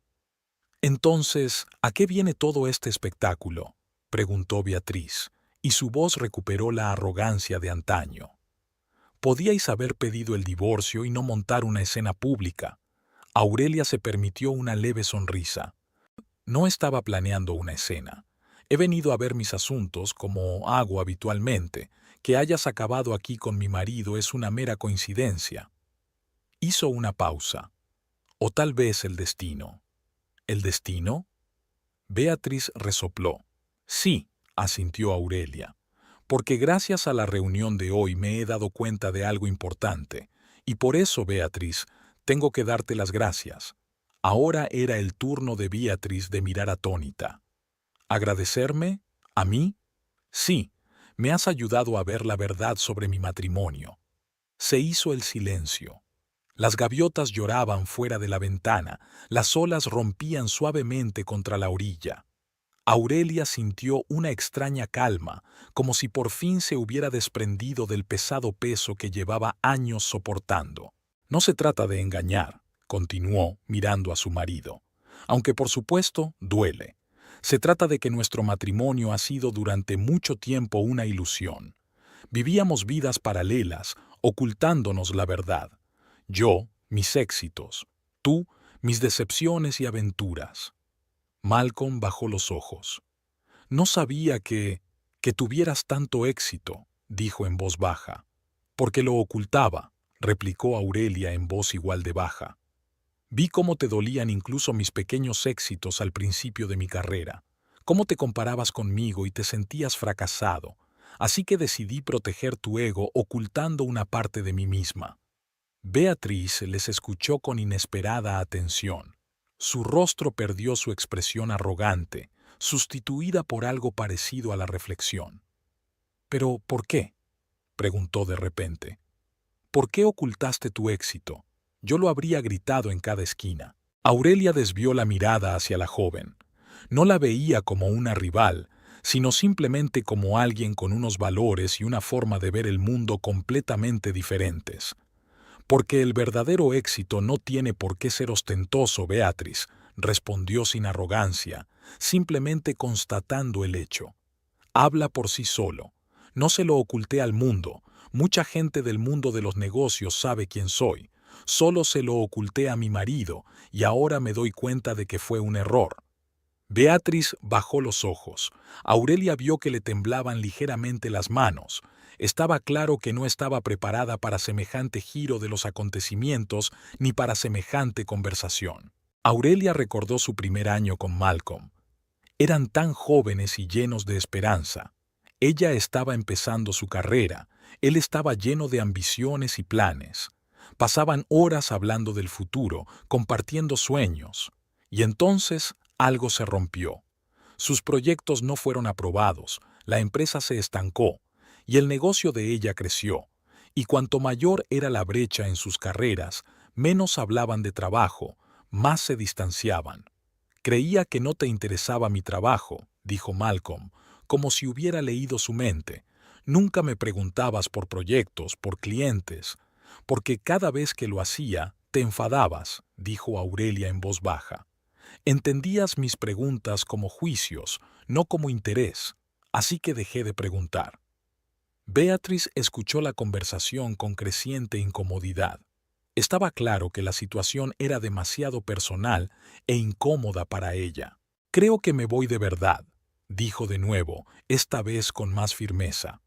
Speaker 1: Entonces, ¿a qué viene todo este espectáculo?, preguntó Beatriz, y su voz recuperó la arrogancia de antaño. Podíais haber pedido el divorcio y no montar una escena pública. Aurelia se permitió una leve sonrisa. No estaba planeando una escena. He venido a ver mis asuntos como hago habitualmente. Que hayas acabado aquí con mi marido es una mera coincidencia. Hizo una pausa. O tal vez el destino. ¿El destino? Beatriz resopló. Sí, asintió Aurelia, porque gracias a la reunión de hoy me he dado cuenta de algo importante, y por eso, Beatriz, tengo que darte las gracias. Ahora era el turno de Beatriz de mirar atónita. ¿Agradecerme? ¿A mí? Sí, me has ayudado a ver la verdad sobre mi matrimonio. Se hizo el silencio. Las gaviotas lloraban fuera de la ventana, las olas rompían suavemente contra la orilla. Aurelia sintió una extraña calma, como si por fin se hubiera desprendido del pesado peso que llevaba años soportando. No se trata de engañar, continuó mirando a su marido, aunque por supuesto duele. Se trata de que nuestro matrimonio ha sido durante mucho tiempo una ilusión. Vivíamos vidas paralelas, ocultándonos la verdad. Yo, mis éxitos. Tú, mis decepciones y aventuras. Malcolm bajó los ojos. No sabía que tuvieras tanto éxito, dijo en voz baja. Porque lo ocultaba, replicó Aurelia en voz igual de baja. Vi cómo te dolían incluso mis pequeños éxitos al principio de mi carrera, cómo te comparabas conmigo y te sentías fracasado, así que decidí proteger tu ego ocultando una parte de mí misma. Beatriz les escuchó con inesperada atención. Su rostro perdió su expresión arrogante, sustituida por algo parecido a la reflexión. «¿Pero por qué?», preguntó de repente. «¿Por qué ocultaste tu éxito? Yo lo habría gritado en cada esquina». Aurelia desvió la mirada hacia la joven. No la veía como una rival, sino simplemente como alguien con unos valores y una forma de ver el mundo completamente diferentes. «Porque el verdadero éxito no tiene por qué ser ostentoso, Beatriz», respondió sin arrogancia, simplemente constatando el hecho. Habla por sí solo. No se lo oculté al mundo. Mucha gente del mundo de los negocios sabe quién soy. Solo se lo oculté a mi marido y ahora me doy cuenta de que fue un error. Beatriz bajó los ojos. Aurelia vio que le temblaban ligeramente las manos. Estaba claro que no estaba preparada para semejante giro de los acontecimientos ni para semejante conversación. Aurelia recordó su primer año con Malcolm. Eran tan jóvenes y llenos de esperanza. Ella estaba empezando su carrera. Él estaba lleno de ambiciones y planes. Pasaban horas hablando del futuro, compartiendo sueños. Y entonces algo se rompió. Sus proyectos no fueron aprobados, la empresa se estancó, y el negocio de ella creció. Y cuanto mayor era la brecha en sus carreras, menos hablaban de trabajo, más se distanciaban. Creía que no te interesaba mi trabajo, dijo Malcolm, como si hubiera leído su mente. Nunca me preguntabas por proyectos, por clientes, porque cada vez que lo hacía, te enfadabas, dijo Aurelia en voz baja. Entendías mis preguntas como juicios, no como interés, así que dejé de preguntar. Beatriz escuchó la conversación con creciente incomodidad. Estaba claro que la situación era demasiado personal e incómoda para ella. Creo que me voy de verdad, dijo de nuevo, esta vez con más firmeza.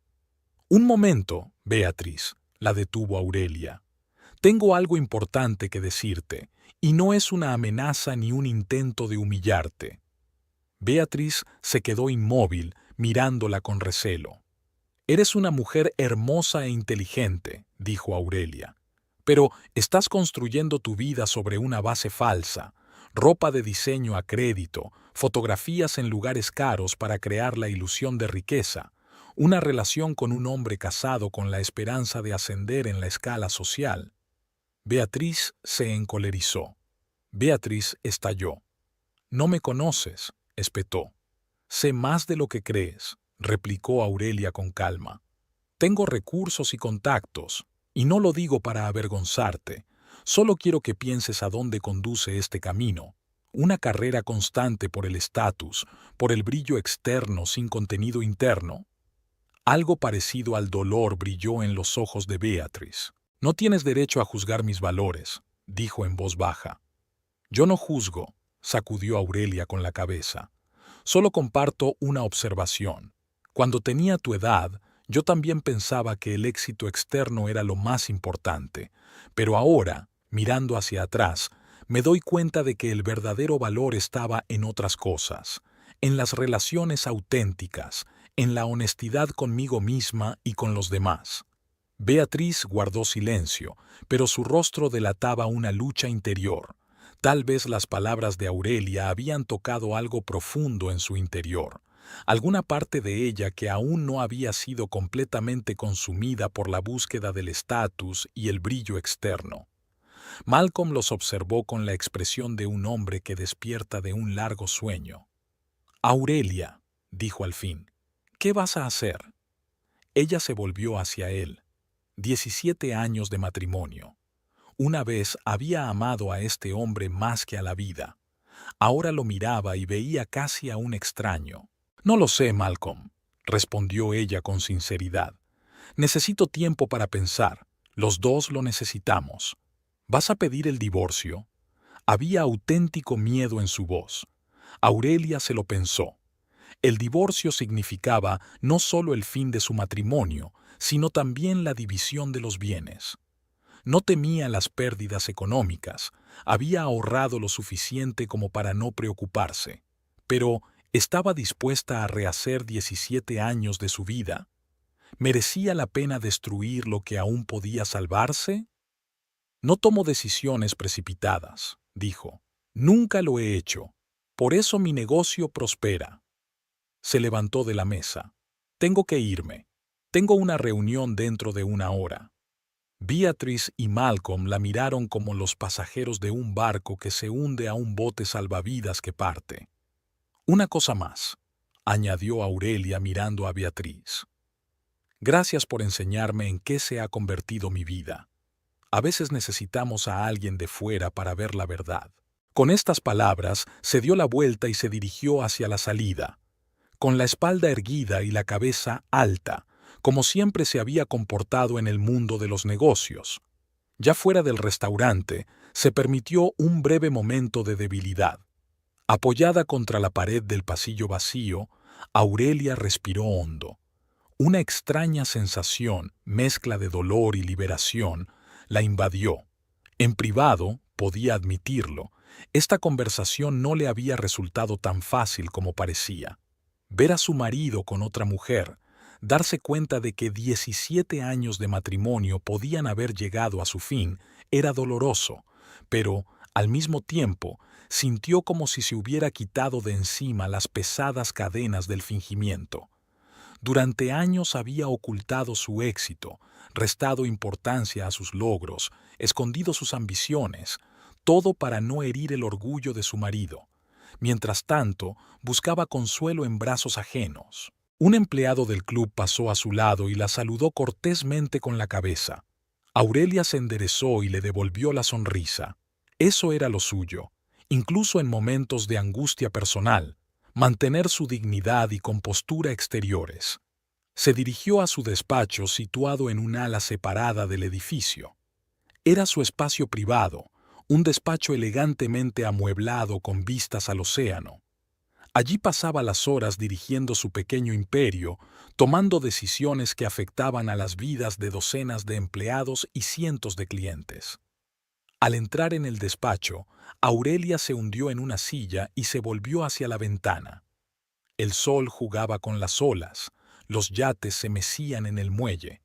Speaker 1: Un momento, Beatriz, la detuvo Aurelia. Tengo algo importante que decirte, y no es una amenaza ni un intento de humillarte. Beatriz se quedó inmóvil, mirándola con recelo. Eres una mujer hermosa e inteligente, dijo Aurelia. Pero estás construyendo tu vida sobre una base falsa, ropa de diseño a crédito, fotografías en lugares caros para crear la ilusión de riqueza, una relación con un hombre casado con la esperanza de ascender en la escala social. Beatriz se encolerizó. Beatriz estalló. No me conoces, espetó. Sé más de lo que crees, replicó Aurelia con calma. Tengo recursos y contactos, y no lo digo para avergonzarte. Solo quiero que pienses a dónde conduce este camino. Una carrera constante por el estatus, por el brillo externo sin contenido interno. Algo parecido al dolor brilló en los ojos de Beatriz. No tienes derecho a juzgar mis valores, dijo en voz baja. Yo no juzgo, sacudió Aurelia con la cabeza. Solo comparto una observación. Cuando tenía tu edad, yo también pensaba que el éxito externo era lo más importante, pero ahora, mirando hacia atrás, me doy cuenta de que el verdadero valor estaba en otras cosas, en las relaciones auténticas, en la honestidad conmigo misma y con los demás. Beatriz guardó silencio, pero su rostro delataba una lucha interior. Tal vez las palabras de Aurelia habían tocado algo profundo en su interior, alguna parte de ella que aún no había sido completamente consumida por la búsqueda del estatus y el brillo externo. Malcolm los observó con la expresión de un hombre que despierta de un largo sueño. «Aurelia», dijo al fin, «¿qué vas a hacer?» Ella se volvió hacia él. 17 años de matrimonio. Una vez había amado a este hombre más que a la vida. Ahora lo miraba y veía casi a un extraño. «No lo sé, Malcolm», respondió ella con sinceridad. «Necesito tiempo para pensar. Los dos lo necesitamos. ¿Vas a pedir el divorcio?» Había auténtico miedo en su voz. Aurelia se lo pensó. El divorcio significaba no solo el fin de su matrimonio, sino también la división de los bienes. No temía las pérdidas económicas, había ahorrado lo suficiente como para no preocuparse, pero estaba dispuesta a rehacer 17 años de su vida. ¿Merecía la pena destruir lo que aún podía salvarse? No tomo decisiones precipitadas, dijo. Nunca lo he hecho. Por eso mi negocio prospera. Se levantó de la mesa. Tengo que irme. Tengo una reunión dentro de una hora. Beatriz y Malcolm la miraron como los pasajeros de un barco que se hunde a un bote salvavidas que parte. Una cosa más, añadió Aurelia mirando a Beatriz. Gracias por enseñarme en qué se ha convertido mi vida. A veces necesitamos a alguien de fuera para ver la verdad. Con estas palabras se dio la vuelta y se dirigió hacia la salida. con la espalda erguida y la cabeza alta, como siempre se había comportado en el mundo de los negocios. Ya fuera del restaurante, se permitió un breve momento de debilidad. Apoyada contra la pared del pasillo vacío, Aurelia respiró hondo. Una extraña sensación, mezcla de dolor y liberación, la invadió. En privado, podía admitirlo, esta conversación no le había resultado tan fácil como parecía. Ver a su marido con otra mujer, darse cuenta de que 17 años de matrimonio podían haber llegado a su fin, era doloroso, pero, al mismo tiempo, sintió como si se hubiera quitado de encima las pesadas cadenas del fingimiento. Durante años había ocultado su éxito, restado importancia a sus logros, escondido sus ambiciones, todo para no herir el orgullo de su marido. Mientras tanto, buscaba consuelo en brazos ajenos. Un empleado del club pasó a su lado y la saludó cortésmente con la cabeza. Aurelia se enderezó y le devolvió la sonrisa. Eso era lo suyo, incluso en momentos de angustia personal, mantener su dignidad y compostura exteriores. Se dirigió a su despacho situado en un ala separada del edificio. Era su espacio privado, un despacho elegantemente amueblado con vistas al océano. Allí pasaba las horas dirigiendo su pequeño imperio, tomando decisiones que afectaban a las vidas de docenas de empleados y cientos de clientes. Al entrar en el despacho, Aurelia se hundió en una silla y se volvió hacia la ventana. El sol jugaba con las olas, los yates se mecían en el muelle.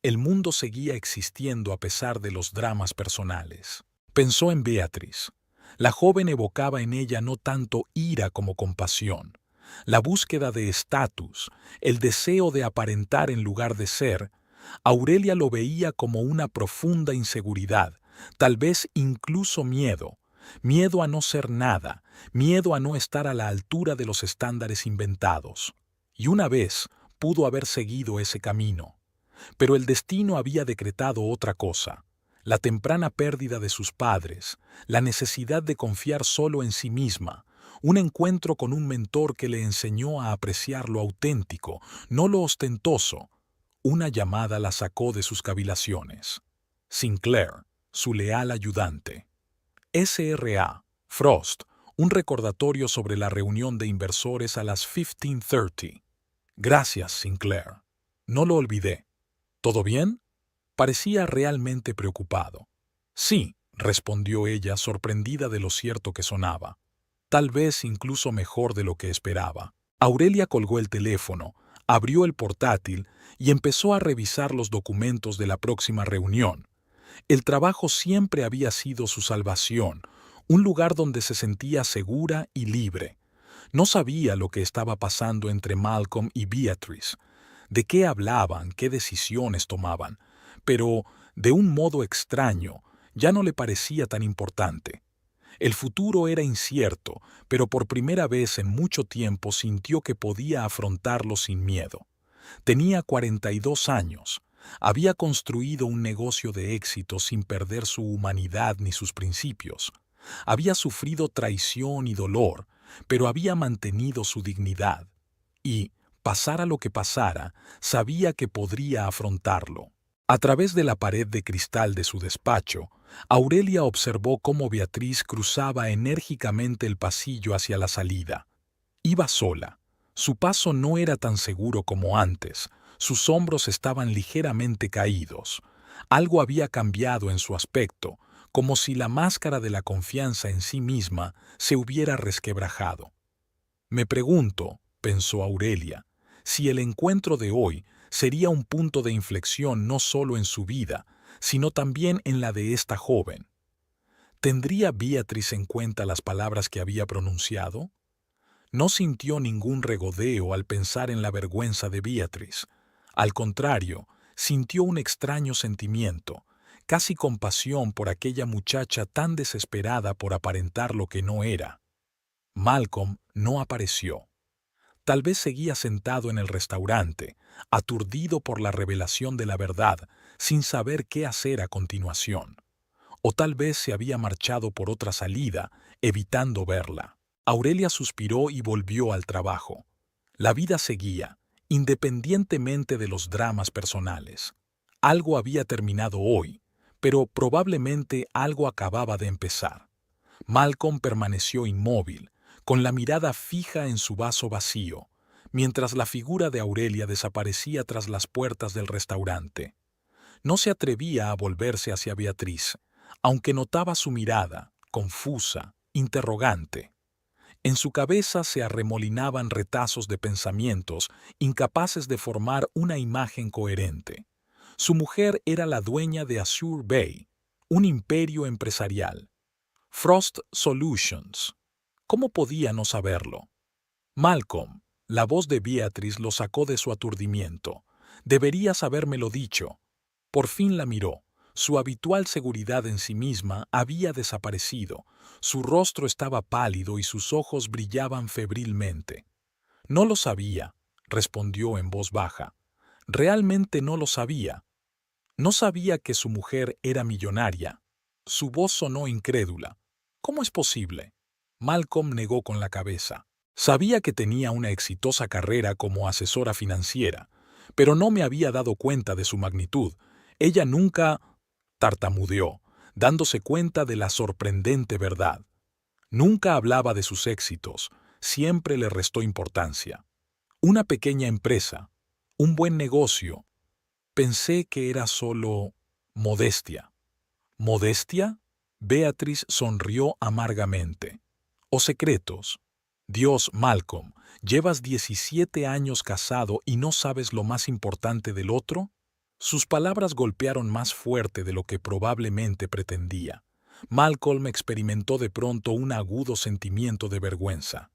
Speaker 1: El mundo seguía existiendo a pesar de los dramas personales. Pensó en Beatriz. La joven evocaba en ella no tanto ira como compasión. La búsqueda de estatus, el deseo de aparentar en lugar de ser, Aurelia lo veía como una profunda inseguridad, tal vez incluso miedo. Miedo a no ser nada, miedo a no estar a la altura de los estándares inventados. Y una vez pudo haber seguido ese camino. Pero el destino había decretado otra cosa. La temprana pérdida de sus padres, la necesidad de confiar solo en sí misma, un encuentro con un mentor que le enseñó a apreciar lo auténtico, no lo ostentoso. Una llamada la sacó de sus cavilaciones. Sinclair, su leal ayudante. S.R.A. Frost, un recordatorio sobre la reunión de inversores a las 15:30. Gracias, Sinclair. No lo olvidé. ¿Todo bien? Parecía realmente preocupado. Sí, respondió ella, sorprendida de lo cierto que sonaba. Tal vez incluso mejor de lo que esperaba. Aurelia colgó el teléfono, abrió el portátil y empezó a revisar los documentos de la próxima reunión. El trabajo siempre había sido su salvación, un lugar donde se sentía segura y libre. No sabía lo que estaba pasando entre Malcolm y Beatrice, de qué hablaban, qué decisiones tomaban, pero, de un modo extraño, ya no le parecía tan importante. El futuro era incierto, pero por primera vez en mucho tiempo sintió que podía afrontarlo sin miedo. Tenía 42 años. Había construido un negocio de éxito sin perder su humanidad ni sus principios. Había sufrido traición y dolor, pero había mantenido su dignidad. Y, pasara lo que pasara, sabía que podría afrontarlo. A través de la pared de cristal de su despacho, Aurelia observó cómo Beatriz cruzaba enérgicamente el pasillo hacia la salida. Iba sola. Su paso no era tan seguro como antes. Sus hombros estaban ligeramente caídos. Algo había cambiado en su aspecto, como si la máscara de la confianza en sí misma se hubiera resquebrajado. Me pregunto, pensó Aurelia, si el encuentro de hoy sería un punto de inflexión no solo en su vida, sino también en la de esta joven. ¿Tendría Beatriz en cuenta las palabras que había pronunciado? No sintió ningún regodeo al pensar en la vergüenza de Beatriz. Al contrario, sintió un extraño sentimiento, casi compasión por aquella muchacha tan desesperada por aparentar lo que no era. Malcolm no apareció. Tal vez seguía sentado en el restaurante, aturdido por la revelación de la verdad, sin saber qué hacer a continuación. O tal vez se había marchado por otra salida, evitando verla. Aurelia suspiró y volvió al trabajo. La vida seguía, independientemente de los dramas personales. Algo había terminado hoy, pero probablemente algo acababa de empezar. Malcolm permaneció inmóvil, con la mirada fija en su vaso vacío, mientras la figura de Aurelia desaparecía tras las puertas del restaurante. No se atrevía a volverse hacia Beatriz, aunque notaba su mirada, confusa, interrogante. En su cabeza se arremolinaban retazos de pensamientos incapaces de formar una imagen coherente. Su mujer era la dueña de Azure Bay, un imperio empresarial. Frost Solutions. ¿Cómo podía no saberlo? Malcolm, la voz de Beatriz lo sacó de su aturdimiento. Deberías habérmelo dicho. Por fin la miró. Su habitual seguridad en sí misma había desaparecido. Su rostro estaba pálido y sus ojos brillaban febrilmente. No lo sabía, respondió en voz baja. Realmente no lo sabía. No sabía que su mujer era millonaria. Su voz sonó incrédula. ¿Cómo es posible? Malcolm negó con la cabeza. Sabía que tenía una exitosa carrera como asesora financiera, pero no me había dado cuenta de su magnitud. Ella nunca tartamudeó, dándose cuenta de la sorprendente verdad. Nunca hablaba de sus éxitos, siempre le restó importancia. Una pequeña empresa, un buen negocio. Pensé que era solo modestia. ¿Modestia? Beatriz sonrió amargamente. ¿O secretos? Dios, Malcolm, ¿llevas 17 años casado y no sabes lo más importante del otro? Sus palabras golpearon más fuerte de lo que probablemente pretendía. Malcolm experimentó de pronto un agudo sentimiento de vergüenza.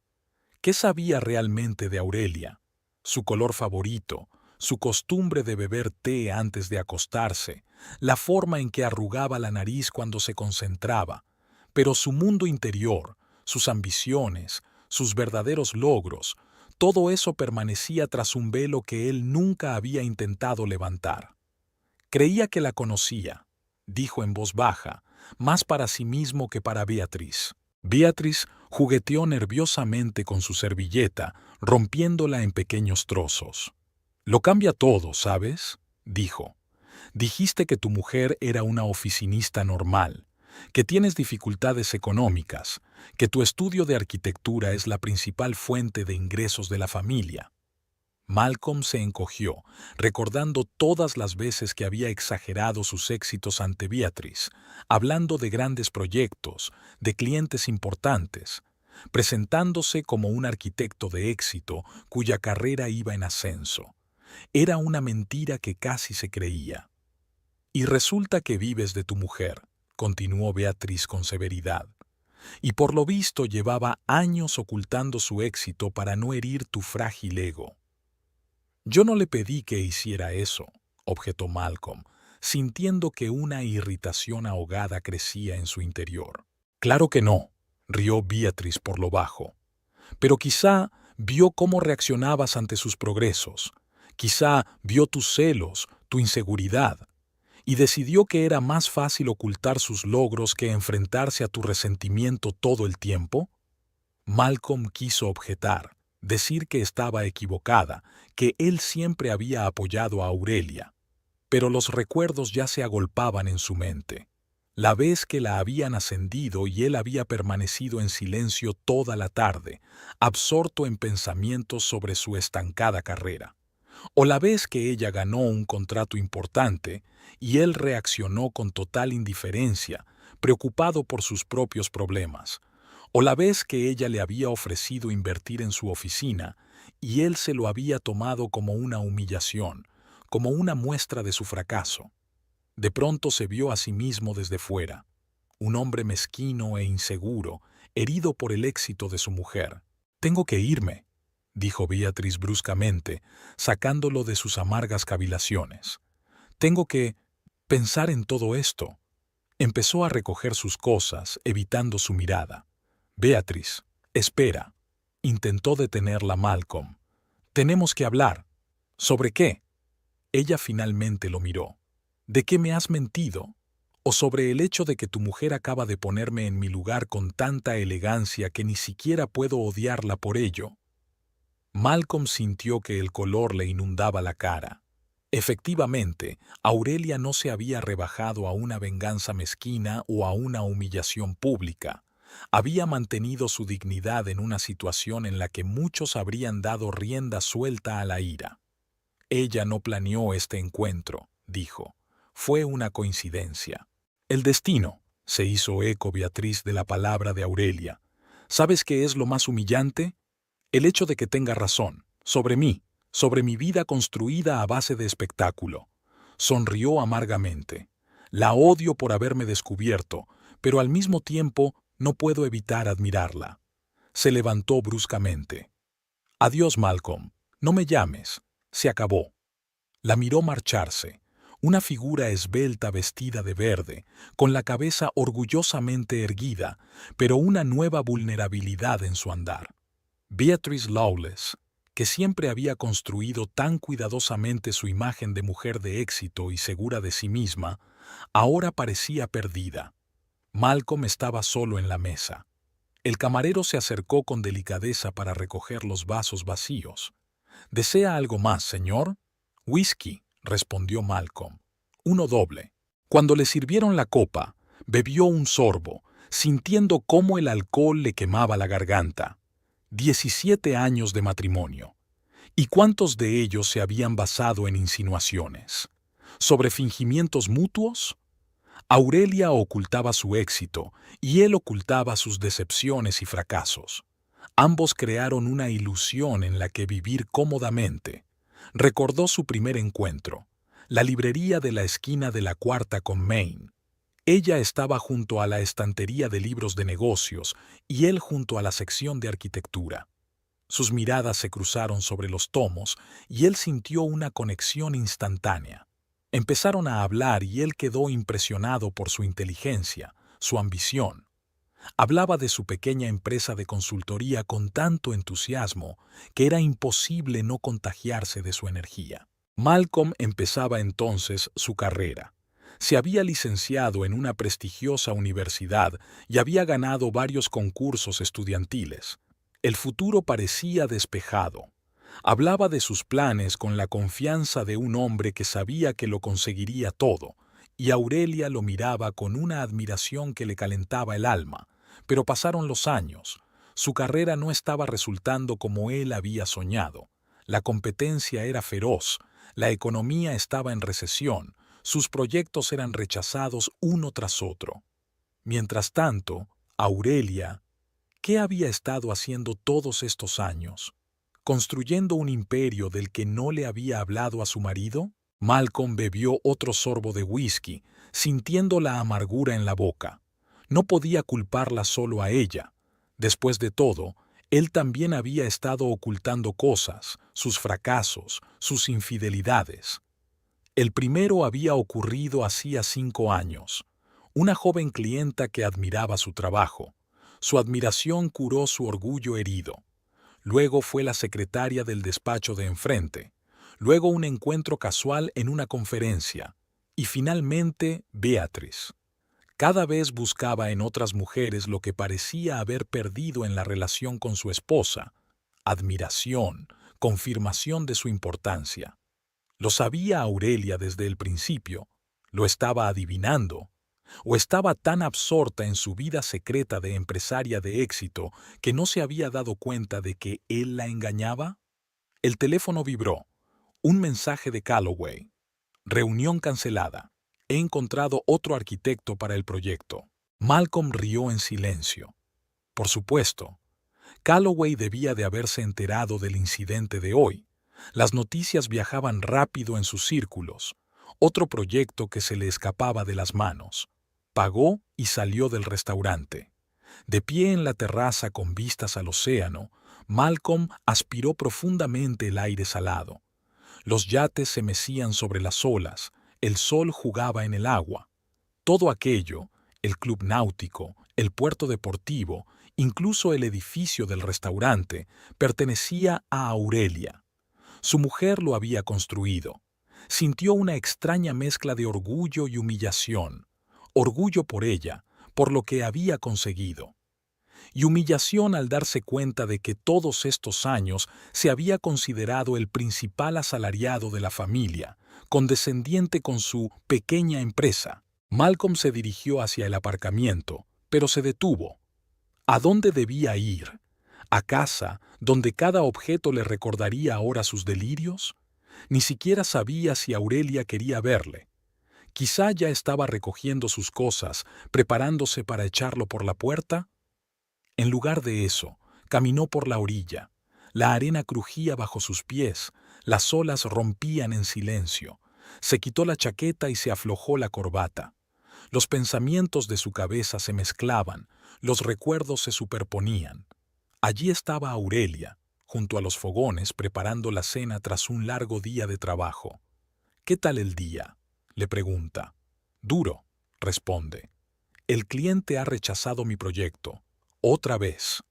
Speaker 1: ¿Qué sabía realmente de Aurelia? Su color favorito, su costumbre de beber té antes de acostarse, la forma en que arrugaba la nariz cuando se concentraba, pero su mundo interior, sus ambiciones, sus verdaderos logros, todo eso permanecía tras un velo que él nunca había intentado levantar. Creía que la conocía, dijo en voz baja, más para sí mismo que para Beatriz. Beatriz jugueteó nerviosamente con su servilleta, rompiéndola en pequeños trozos. «Lo cambia todo, ¿sabes?», dijo. «Dijiste que tu mujer era una oficinista normal, que tienes dificultades económicas, que tu estudio de arquitectura es la principal fuente de ingresos de la familia». Malcolm se encogió, recordando todas las veces que había exagerado sus éxitos ante Beatriz, hablando de grandes proyectos, de clientes importantes, presentándose como un arquitecto de éxito cuya carrera iba en ascenso. Era una mentira que casi se creía. «Y resulta que vives de tu mujer», continuó Beatriz con severidad, «y por lo visto llevaba años ocultando su éxito para no herir tu frágil ego». «Yo no le pedí que hiciera eso», objetó Malcolm, sintiendo que una irritación ahogada crecía en su interior. «Claro que no», rió Beatriz por lo bajo. «Pero quizá vio cómo reaccionabas ante sus progresos. Quizá vio tus celos, tu inseguridad, y decidió que era más fácil ocultar sus logros que enfrentarse a tu resentimiento todo el tiempo». Malcolm quiso objetar, decir que estaba equivocada, que él siempre había apoyado a Aurelia. Pero los recuerdos ya se agolpaban en su mente. La vez que la habían ascendido y él había permanecido en silencio toda la tarde, absorto en pensamientos sobre su estancada carrera. O la vez que ella ganó un contrato importante y él reaccionó con total indiferencia, preocupado por sus propios problemas. O la vez que ella le había ofrecido invertir en su oficina y él se lo había tomado como una humillación, como una muestra de su fracaso. De pronto se vio a sí mismo desde fuera, un hombre mezquino e inseguro, herido por el éxito de su mujer. «Tengo que irme», dijo Beatriz bruscamente, sacándolo de sus amargas cavilaciones. «Tengo que pensar en todo esto». Empezó a recoger sus cosas, evitando su mirada. «Beatriz, espera», intentó detenerla Malcolm. «Tenemos que hablar». «¿Sobre qué?». Ella finalmente lo miró. «¿De qué me has mentido? ¿O sobre el hecho de que tu mujer acaba de ponerme en mi lugar con tanta elegancia que ni siquiera puedo odiarla por ello?». Malcolm sintió que el color le inundaba la cara. Efectivamente, Aurelia no se había rebajado a una venganza mezquina o a una humillación pública. Había mantenido su dignidad en una situación en la que muchos habrían dado rienda suelta a la ira. Ella no planeó este encuentro, dijo. Fue una coincidencia. El destino, se hizo eco Beatriz de la palabra de Aurelia. ¿Sabes qué es lo más humillante? El hecho de que tenga razón, sobre mí, sobre mi vida construida a base de espectáculo. Sonrió amargamente. La odio por haberme descubierto, pero al mismo tiempo no puedo evitar admirarla. Se levantó bruscamente. Adiós, Malcolm. No me llames. Se acabó. La miró marcharse. Una figura esbelta vestida de verde, con la cabeza orgullosamente erguida, pero una nueva vulnerabilidad en su andar. Beatrice Lawless, que siempre había construido tan cuidadosamente su imagen de mujer de éxito y segura de sí misma, ahora parecía perdida. Malcolm estaba solo en la mesa. El camarero se acercó con delicadeza para recoger los vasos vacíos. ¿Desea algo más, señor? Whisky, respondió Malcolm. Uno doble. Cuando le sirvieron la copa, bebió un sorbo, sintiendo cómo el alcohol le quemaba la garganta. 17 años de matrimonio. ¿Y cuántos de ellos se habían basado en insinuaciones? ¿Sobre fingimientos mutuos? Aurelia ocultaba su éxito y él ocultaba sus decepciones y fracasos. Ambos crearon una ilusión en la que vivir cómodamente. Recordó su primer encuentro, la librería de la esquina de la Cuarta con Main. Ella estaba junto a la estantería de libros de negocios y él junto a la sección de arquitectura. Sus miradas se cruzaron sobre los tomos y él sintió una conexión instantánea. Empezaron a hablar y él quedó impresionado por su inteligencia, su ambición. Hablaba de su pequeña empresa de consultoría con tanto entusiasmo que era imposible no contagiarse de su energía. Malcolm empezaba entonces su carrera. Se había licenciado en una prestigiosa universidad y había ganado varios concursos estudiantiles. El futuro parecía despejado. Hablaba de sus planes con la confianza de un hombre que sabía que lo conseguiría todo, y Aurelia lo miraba con una admiración que le calentaba el alma. Pero pasaron los años. Su carrera no estaba resultando como él había soñado. La competencia era feroz, la economía estaba en recesión, sus proyectos eran rechazados uno tras otro. Mientras tanto, Aurelia, ¿qué había estado haciendo todos estos años? ¿Construyendo un imperio del que no le había hablado a su marido? Malcolm bebió otro sorbo de whisky, sintiendo la amargura en la boca. No podía culparla solo a ella. Después de todo, él también había estado ocultando cosas, sus fracasos, sus infidelidades. El primero había ocurrido hacía 5 años. Una joven clienta que admiraba su trabajo. Su admiración curó su orgullo herido. Luego fue la secretaria del despacho de enfrente. Luego un encuentro casual en una conferencia. Y finalmente, Beatrice. Cada vez buscaba en otras mujeres lo que parecía haber perdido en la relación con su esposa: admiración, confirmación de su importancia. Lo sabía Aurelia desde el principio, lo estaba adivinando, o estaba tan absorta en su vida secreta de empresaria de éxito que no se había dado cuenta de que él la engañaba. El teléfono vibró. Un mensaje de Calloway. Reunión cancelada. He encontrado otro arquitecto para el proyecto. Malcolm rió en silencio. Por supuesto, Calloway debía de haberse enterado del incidente de hoy. Las noticias viajaban rápido en sus círculos. Otro proyecto que se le escapaba de las manos. Pagó y salió del restaurante. De pie en la terraza con vistas al océano, Malcolm aspiró profundamente el aire salado. Los yates se mecían sobre las olas, el sol jugaba en el agua. Todo aquello, el club náutico, el puerto deportivo, incluso el edificio del restaurante, pertenecía a Aurelia. Su mujer lo había construido. Sintió una extraña mezcla de orgullo y humillación. Orgullo por ella, por lo que había conseguido. y humillación al darse cuenta de que todos estos años se había considerado el principal asalariado de la familia, condescendiente con su pequeña empresa. Malcolm se dirigió hacia el aparcamiento, pero se detuvo. ¿A dónde debía ir? ¿A casa, donde cada objeto le recordaría ahora sus delirios? Ni siquiera sabía si Aurelia quería verle. Quizá ya estaba recogiendo sus cosas, preparándose para echarlo por la puerta. En lugar de eso, caminó por la orilla. La arena crujía bajo sus pies, las olas rompían en silencio. Se quitó la chaqueta y se aflojó la corbata. Los pensamientos de su cabeza se mezclaban, los recuerdos se superponían. Allí estaba Aurelia, junto a los fogones preparando la cena tras un largo día de trabajo. ¿Qué tal el día?, le pregunta. Duro, responde. El cliente ha rechazado mi proyecto. Otra vez.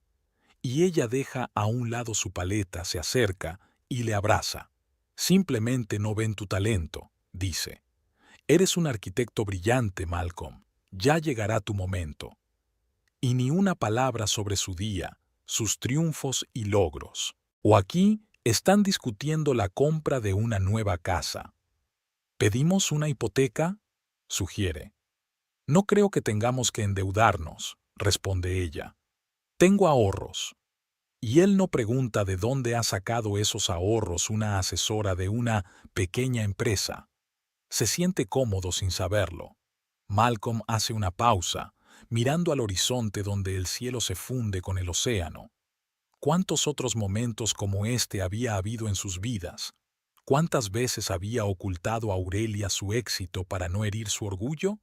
Speaker 1: Y ella deja a un lado su paleta, se acerca y le abraza. Simplemente no ven tu talento, dice. Eres un arquitecto brillante, Malcolm. Ya llegará tu momento. Y ni una palabra sobre su día, sus triunfos y logros. O aquí están discutiendo la compra de una nueva casa. ¿Pedimos una hipoteca?, sugiere. No creo que tengamos que endeudarnos, responde ella. Tengo ahorros. Y él no pregunta de dónde ha sacado esos ahorros una asesora de una pequeña empresa. Se siente cómodo sin saberlo. Malcolm hace una pausa, mirando al horizonte donde el cielo se funde con el océano. ¿Cuántos otros momentos como este había habido en sus vidas? ¿Cuántas veces había ocultado a Aurelia su éxito para no herir su orgullo?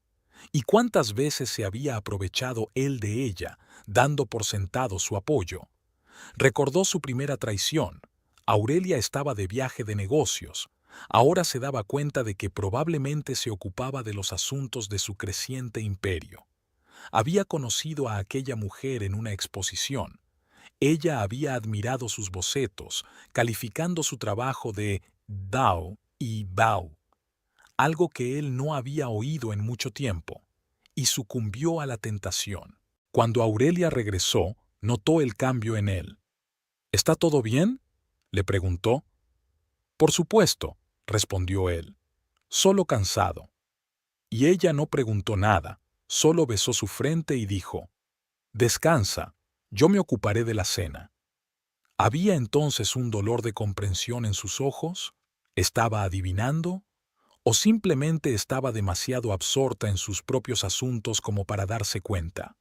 Speaker 1: ¿Y cuántas veces se había aprovechado él de ella, dando por sentado su apoyo? Recordó su primera traición. Aurelia estaba de viaje de negocios. Ahora se daba cuenta de que probablemente se ocupaba de los asuntos de su creciente imperio. Había conocido a aquella mujer en una exposición. Ella había admirado sus bocetos, calificando su trabajo de Dao y Bao, algo que él no había oído en mucho tiempo, y sucumbió a la tentación. Cuando Aurelia regresó, notó el cambio en él. ¿Está todo bien?, le preguntó. Por supuesto, respondió él, solo cansado. Y ella no preguntó nada, solo besó su frente y dijo, «Descansa, yo me ocuparé de la cena». ¿Había entonces un dolor de comprensión en sus ojos? ¿Estaba adivinando? ¿O simplemente estaba demasiado absorta en sus propios asuntos como para darse cuenta?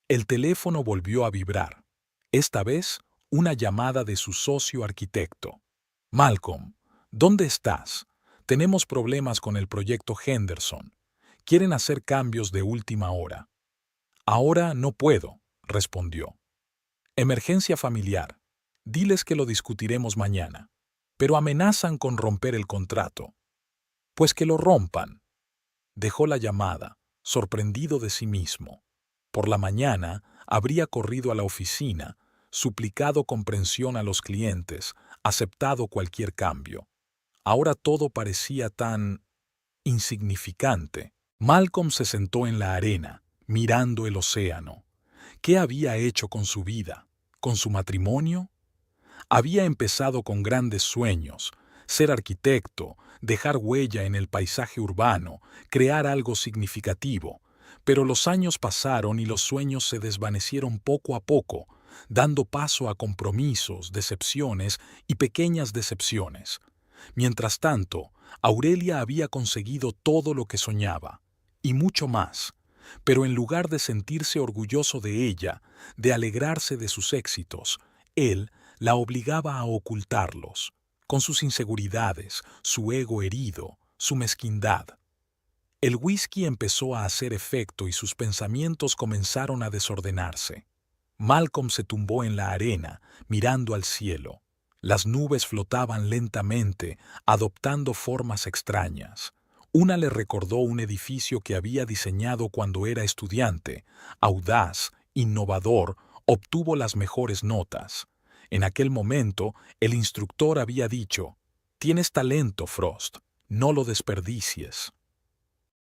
Speaker 1: El teléfono volvió a vibrar. Esta vez, una llamada de su socio arquitecto. «Malcolm, ¿dónde estás? Tenemos problemas con el proyecto Henderson. Quieren hacer cambios de última hora». «Ahora no puedo», respondió. «Emergencia familiar. Diles que lo discutiremos mañana. Pero amenazan con romper el contrato». «Pues que lo rompan». Dejó la llamada, sorprendido de sí mismo. Por la mañana habría corrido a la oficina, suplicado comprensión a los clientes, aceptado cualquier cambio. Ahora todo parecía tan insignificante. Malcolm se sentó en la arena, mirando el océano. ¿Qué había hecho con su vida? ¿Con su matrimonio? Había empezado con grandes sueños, ser arquitecto, dejar huella en el paisaje urbano, crear algo significativo. Pero los años pasaron y los sueños se desvanecieron poco a poco, dando paso a compromisos, decepciones y pequeñas decepciones. Mientras tanto, Aurelia había conseguido todo lo que soñaba, y mucho más. Pero en lugar de sentirse orgulloso de ella, de alegrarse de sus éxitos, él la obligaba a ocultarlos, con sus inseguridades, su ego herido, su mezquindad. El whisky empezó a hacer efecto y sus pensamientos comenzaron a desordenarse. Malcolm se tumbó en la arena, mirando al cielo. Las nubes flotaban lentamente, adoptando formas extrañas. Una le recordó un edificio que había diseñado cuando era estudiante. Audaz, innovador, obtuvo las mejores notas. En aquel momento, el instructor había dicho, «Tienes talento, Frost, no lo desperdicies».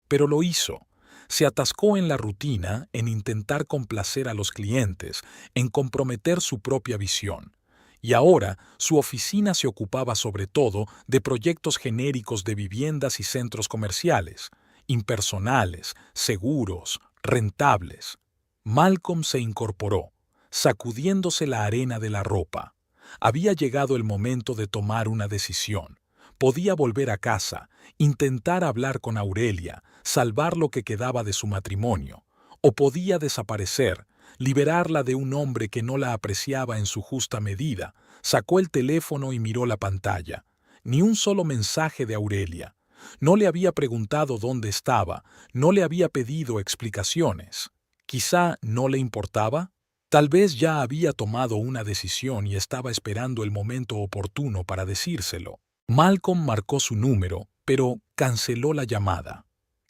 Speaker 1: Pero lo hizo. Se atascó en la rutina, en intentar complacer a los clientes, en comprometer su propia visión. Y ahora su oficina se ocupaba sobre todo de proyectos genéricos de viviendas y centros comerciales, impersonales, seguros, rentables. Malcolm se incorporó, sacudiéndose la arena de la ropa. Había llegado el momento de tomar una decisión. Podía volver a casa, intentar hablar con Aurelia, salvar lo que quedaba de su matrimonio, o podía desaparecer, liberarla de un hombre que no la apreciaba en su justa medida. Sacó el teléfono y miró la pantalla. Ni un solo mensaje de Aurelia. No le había preguntado dónde estaba, no le había pedido explicaciones. Quizá no le importaba. Tal vez ya había tomado una decisión y estaba esperando el momento oportuno para decírselo. Malcolm marcó su número, pero canceló la llamada.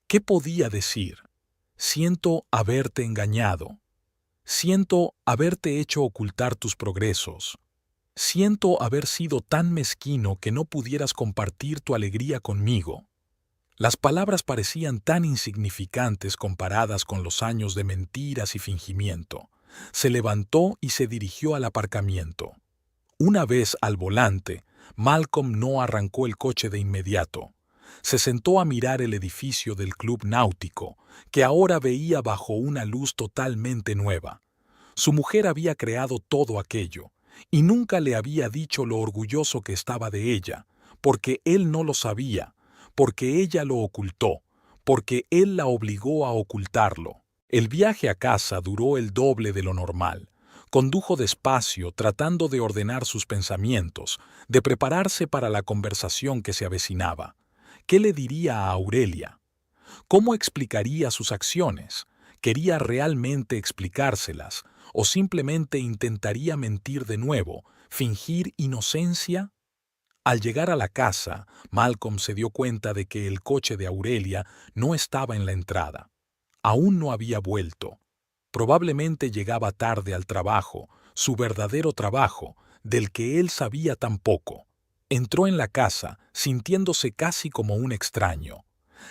Speaker 1: ¿Qué podía decir? Siento haberte engañado. Siento haberte hecho ocultar tus progresos. Siento haber sido tan mezquino que no pudieras compartir tu alegría conmigo. Las palabras parecían tan insignificantes comparadas con los años de mentiras y fingimiento. Se levantó y se dirigió al aparcamiento. Una vez al volante, Malcolm no arrancó el coche de inmediato. Se sentó a mirar el edificio del club náutico, que ahora veía bajo una luz totalmente nueva. Su mujer había creado todo aquello, y nunca le había dicho lo orgulloso que estaba de ella, porque él no lo sabía, porque ella lo ocultó, porque él la obligó a ocultarlo. El viaje a casa duró el doble de lo normal. Condujo despacio, tratando de ordenar sus pensamientos, de prepararse para la conversación que se avecinaba. ¿Qué le diría a Aurelia? ¿Cómo explicaría sus acciones? ¿Quería realmente explicárselas? ¿O simplemente intentaría mentir de nuevo, fingir inocencia? Al llegar a la casa, Malcolm se dio cuenta de que el coche de Aurelia no estaba en la entrada. Aún no había vuelto. Probablemente llegaba tarde al trabajo, su verdadero trabajo, del que él sabía tan poco. Entró en la casa, sintiéndose casi como un extraño.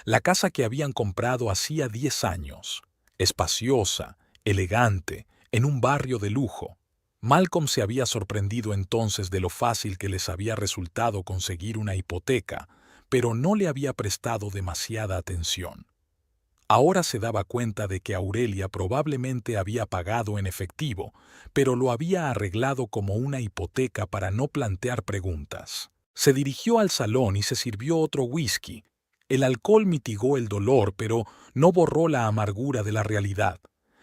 Speaker 1: La casa que habían comprado hacía 10 años. Espaciosa, elegante, en un barrio de lujo. Malcolm se había sorprendido entonces de lo fácil que les había resultado conseguir una hipoteca, pero no le había prestado demasiada atención. Ahora se daba cuenta de que Aurelia probablemente había pagado en efectivo, pero lo había arreglado como una hipoteca para no plantear preguntas. Se dirigió al salón y se sirvió otro whisky. El alcohol mitigó el dolor, pero no borró la amargura de la realidad.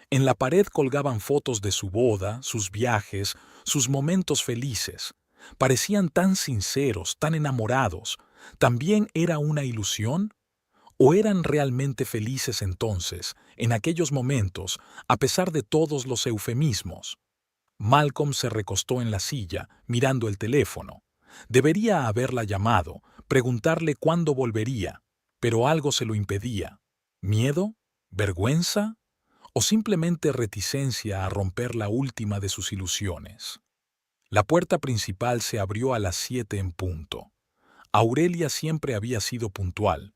Speaker 1: En la pared colgaban fotos de su boda, sus viajes, sus momentos felices. Parecían tan sinceros, tan enamorados. ¿También era una ilusión? ¿O eran realmente felices entonces, en aquellos momentos, a pesar de todos los eufemismos? Malcolm se recostó en la silla, mirando el teléfono. Debería haberla llamado, preguntarle cuándo volvería, pero algo se lo impedía. ¿Miedo? ¿Vergüenza? ¿O simplemente reticencia a romper la última de sus ilusiones? La puerta principal se abrió a las 7 en punto. Aurelia siempre había sido puntual.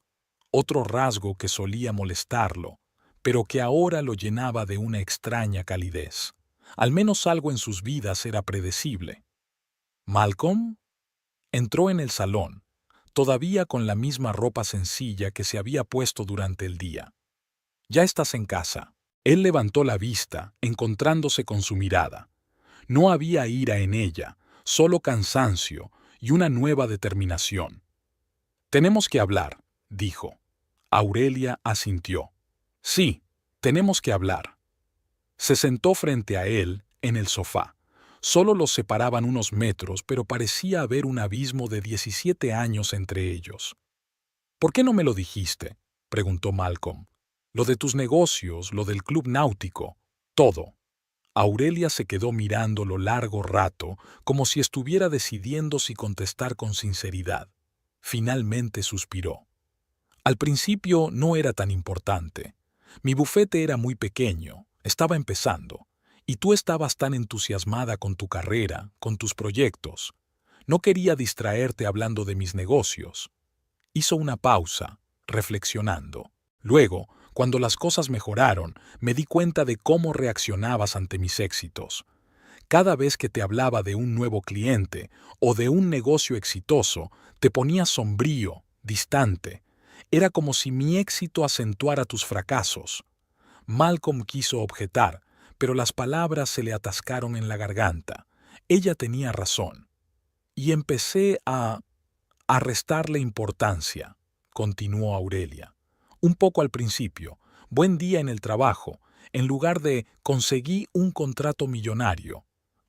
Speaker 1: Otro rasgo que solía molestarlo, pero que ahora lo llenaba de una extraña calidez. Al menos algo en sus vidas era predecible. ¿Malcolm? Entró en el salón, todavía con la misma ropa sencilla que se había puesto durante el día. «Ya estás en casa». Él levantó la vista, encontrándose con su mirada. No había ira en ella, solo cansancio y una nueva determinación. «Tenemos que hablar», dijo. Aurelia asintió. «Sí, tenemos que hablar». Se sentó frente a él, en el sofá. Solo los separaban unos metros, pero parecía haber un abismo de 17 años entre ellos. «¿Por qué no me lo dijiste?», preguntó Malcolm. «Lo de tus negocios, lo del club náutico, todo». Aurelia se quedó mirándolo largo rato, como si estuviera decidiendo si contestar con sinceridad. Finalmente suspiró. «Al principio no era tan importante. Mi bufete era muy pequeño, estaba empezando, y tú estabas tan entusiasmada con tu carrera, con tus proyectos. No quería distraerte hablando de mis negocios». Hizo una pausa, reflexionando. Luego, Cuando las cosas mejoraron, me di cuenta de cómo reaccionabas ante mis éxitos. Cada vez que te hablaba de un nuevo cliente o de un negocio exitoso, te ponías sombrío, distante. Era como si mi éxito acentuara tus fracasos. Malcolm quiso objetar, pero las palabras se le atascaron en la garganta. Ella tenía razón. Y empecé a restarle importancia, continuó Aurelia. Un poco al principio, buen día en el trabajo, en lugar de conseguí un contrato millonario.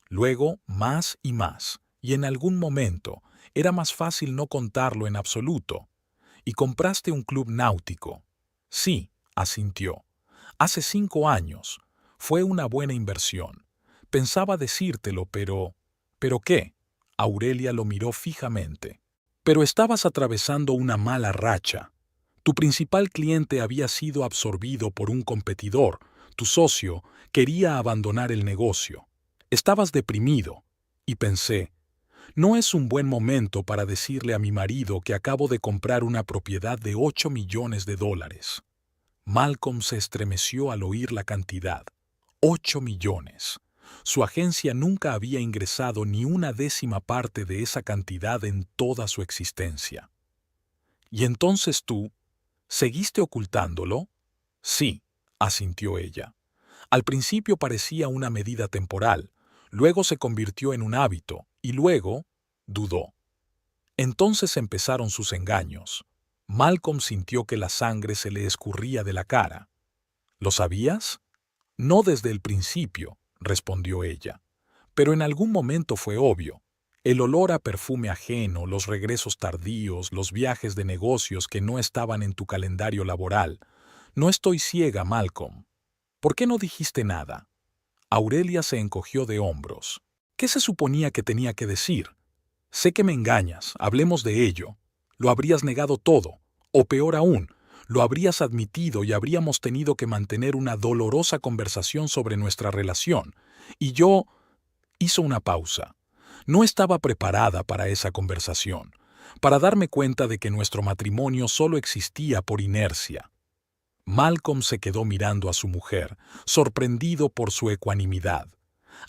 Speaker 1: Luego, más y más, y en algún momento, era más fácil no contarlo en absoluto. Y compraste un club náutico. Sí, asintió. Hace 5 años. Fue una buena inversión. Pensaba decírtelo, pero... ¿Pero qué? Aurelia lo miró fijamente. Pero estabas atravesando una mala racha. Tu principal cliente había sido absorbido por un competidor. Tu socio quería abandonar el negocio. Estabas deprimido. Y pensé, no es un buen momento para decirle a mi marido que acabo de comprar una propiedad de 8 millones de dólares. Malcolm se estremeció al oír la cantidad. 8 millones. Su agencia nunca había ingresado ni una décima parte de esa cantidad en toda su existencia. ¿Y entonces tú, seguiste ocultándolo? Sí, asintió ella. Al principio parecía una medida temporal, luego se convirtió en un hábito y luego dudó. Entonces empezaron sus engaños. Malcolm sintió que la sangre se le escurría de la cara. ¿Lo sabías? No desde el principio, respondió ella. Pero en algún momento fue obvio. El olor a perfume ajeno, los regresos tardíos, los viajes de negocios que no estaban en tu calendario laboral. No estoy ciega, Malcolm. ¿Por qué no dijiste nada? Aurelia se encogió de hombros. ¿Qué se suponía que tenía que decir? Sé que me engañas, hablemos de ello. Lo habrías negado todo, o peor aún, lo habrías admitido y habríamos tenido que mantener una dolorosa conversación sobre nuestra relación. Y yo... Hizo una pausa. No estaba preparada para esa conversación, para darme cuenta de que nuestro matrimonio solo existía por inercia. Malcolm se quedó mirando a su mujer, sorprendido por su ecuanimidad.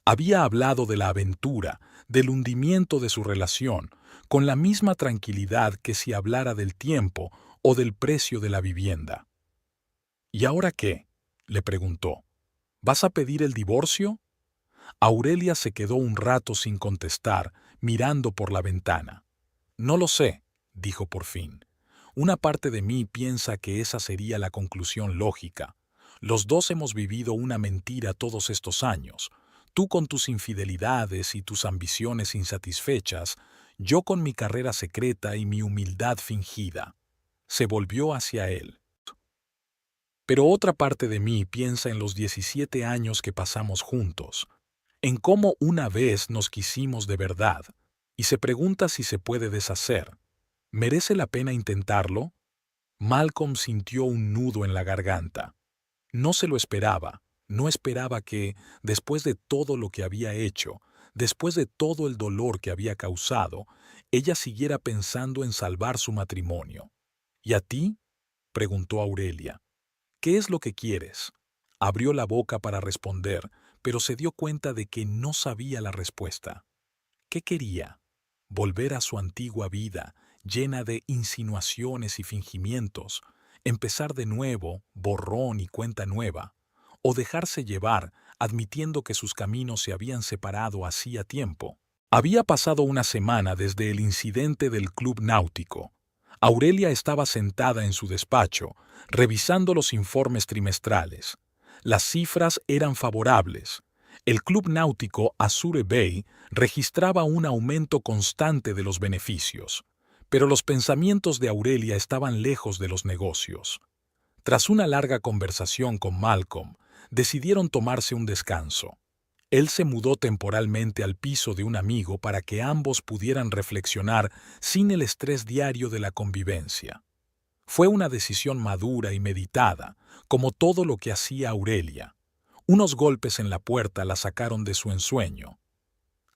Speaker 1: Había hablado de la aventura, del hundimiento de su relación, con la misma tranquilidad que si hablara del tiempo o del precio de la vivienda. ¿Y ahora qué?, le preguntó. ¿Vas a pedir el divorcio? Aurelia se quedó un rato sin contestar, mirando por la ventana. No lo sé, dijo por fin. Una parte de mí piensa que esa sería la conclusión lógica. Los dos hemos vivido una mentira todos estos años. Tú con tus infidelidades y tus ambiciones insatisfechas, yo con mi carrera secreta y mi humildad fingida. Se volvió hacia él. Pero otra parte de mí piensa en los 17 años que pasamos juntos, en cómo una vez nos quisimos de verdad, y se pregunta si se puede deshacer. ¿Merece la pena intentarlo? Malcolm sintió un nudo en la garganta. No se lo esperaba, no esperaba que, después de todo lo que había hecho, después de todo el dolor que había causado, ella siguiera pensando en salvar su matrimonio. ¿Y a ti?, preguntó Aurelia. ¿Qué es lo que quieres? Abrió la boca para responder, pero se dio cuenta de que no sabía la respuesta. ¿Qué quería? ¿Volver a su antigua vida, llena de insinuaciones y fingimientos, empezar de nuevo, borrón y cuenta nueva, o dejarse llevar, admitiendo que sus caminos se habían separado hacía tiempo? Había pasado una semana desde el incidente del club náutico. Aurelia estaba sentada en su despacho, revisando los informes trimestrales. Las cifras eran favorables. El club náutico Azure Bay registraba un aumento constante de los beneficios, pero los pensamientos de Aurelia estaban lejos de los negocios. Tras una larga conversación con Malcolm, decidieron tomarse un descanso. Él se mudó temporalmente al piso de un amigo para que ambos pudieran reflexionar sin el estrés diario de la convivencia. Fue una decisión madura y meditada, como todo lo que hacía Aurelia. Unos golpes en la puerta la sacaron de su ensueño.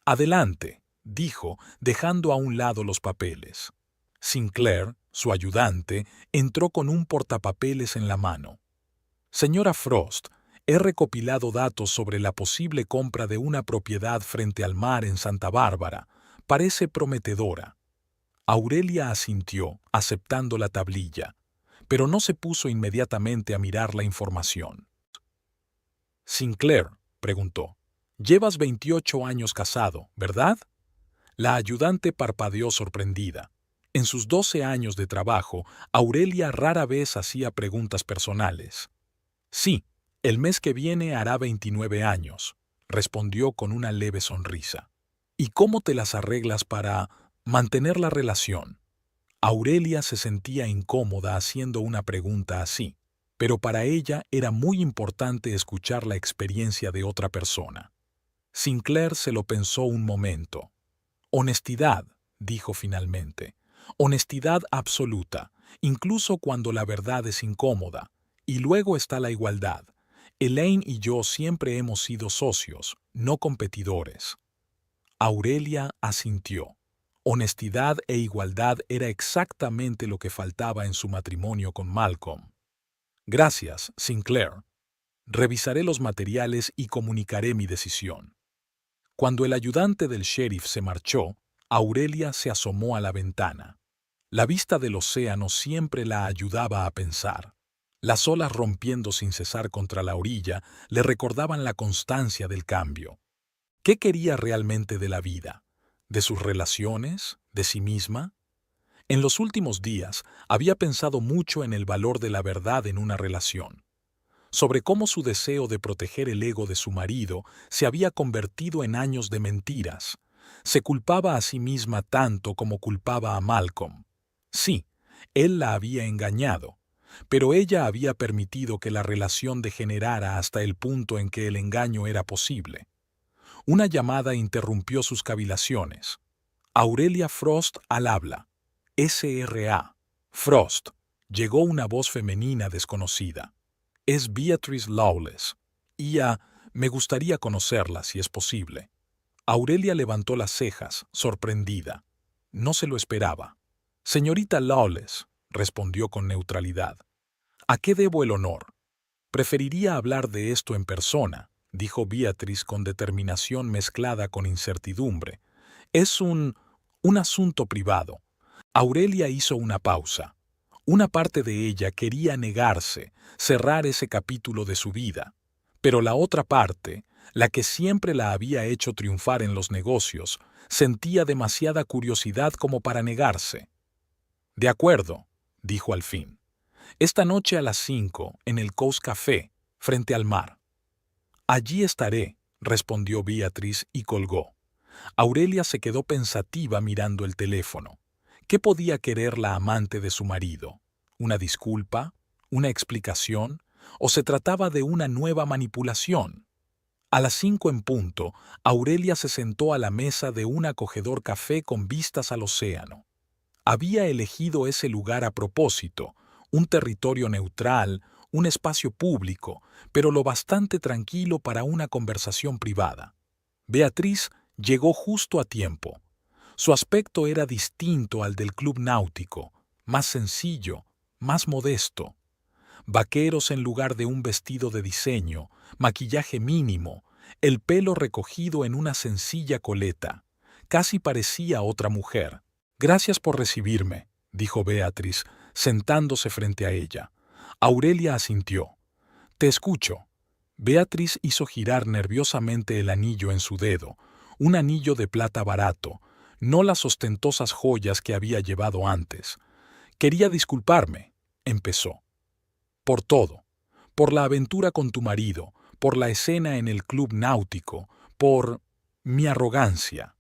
Speaker 1: «Adelante», dijo, dejando a un lado los papeles. Sinclair, su ayudante, entró con un portapapeles en la mano. Señora Frost, he recopilado datos sobre la posible compra de una propiedad frente al mar en Santa Bárbara. Parece prometedora. Aurelia asintió, aceptando la tablilla, pero no se puso inmediatamente a mirar la información. Sinclair, preguntó, llevas 28 años casado, ¿verdad? La ayudante parpadeó sorprendida. En sus 12 años de trabajo, Aurelia rara vez hacía preguntas personales. Sí, el mes que viene hará 29 años, respondió con una leve sonrisa. ¿Y cómo te las arreglas para mantener la relación? Aurelia se sentía incómoda haciendo una pregunta así, pero para ella era muy importante escuchar la experiencia de otra persona. Sinclair se lo pensó un momento. Honestidad, dijo finalmente. Honestidad absoluta, incluso cuando la verdad es incómoda. Y luego está la igualdad. Elaine y yo siempre hemos sido socios, no competidores. Aurelia asintió. Honestidad e igualdad era exactamente lo que faltaba en su matrimonio con Malcolm. Gracias, Sinclair. Revisaré los materiales y comunicaré mi decisión. Cuando el ayudante del sheriff se marchó, Aurelia se asomó a la ventana. La vista del océano siempre la ayudaba a pensar. Las olas rompiendo sin cesar contra la orilla le recordaban la constancia del cambio. ¿Qué quería realmente de la vida? ¿De sus relaciones? ¿De sí misma? En los últimos días había pensado mucho en el valor de la verdad en una relación, sobre cómo su deseo de proteger el ego de su marido se había convertido en años de mentiras. Se culpaba a sí misma tanto como culpaba a Malcolm. Sí, él la había engañado, pero ella había permitido que la relación degenerara hasta el punto en que el engaño era posible. Una llamada interrumpió sus cavilaciones. Aurelia Frost al habla. S.R.A. Frost. Llegó una voz femenina desconocida. Es Beatrice Lawless. Me gustaría conocerla si es posible. Aurelia levantó las cejas, sorprendida. No se lo esperaba. Señorita Lawless, respondió con neutralidad. ¿A qué debo el honor? Preferiría hablar de esto en persona, dijo Beatrice con determinación mezclada con incertidumbre. Es un asunto privado. Aurelia hizo una pausa. Una parte de ella quería negarse, cerrar ese capítulo de su vida. Pero la otra parte, la que siempre la había hecho triunfar en los negocios, sentía demasiada curiosidad como para negarse. De acuerdo, dijo al fin. Esta noche a las 5, en el Coast Café, frente al mar. Allí estaré, respondió Beatrice y colgó. Aurelia se quedó pensativa mirando el teléfono. ¿Qué podía querer la amante de su marido? ¿Una disculpa? ¿Una explicación? ¿O se trataba de una nueva manipulación? A las 5 en punto, Aurelia se sentó a la mesa de un acogedor café con vistas al océano. Había elegido ese lugar a propósito, un territorio neutral, un espacio público, pero lo bastante tranquilo para una conversación privada. Beatriz llegó justo a tiempo. Su aspecto era distinto al del club náutico, más sencillo, más modesto. Vaqueros en lugar de un vestido de diseño, maquillaje mínimo, el pelo recogido en una sencilla coleta. Casi parecía otra mujer. Gracias por recibirme, dijo Beatriz, sentándose frente a ella. Aurelia asintió. Te escucho. Beatriz hizo girar nerviosamente el anillo en su dedo, un anillo de plata barato, no las ostentosas joyas que había llevado antes. Quería disculparme, empezó. Por todo, por la aventura con tu marido, por la escena en el club náutico, por mi arrogancia.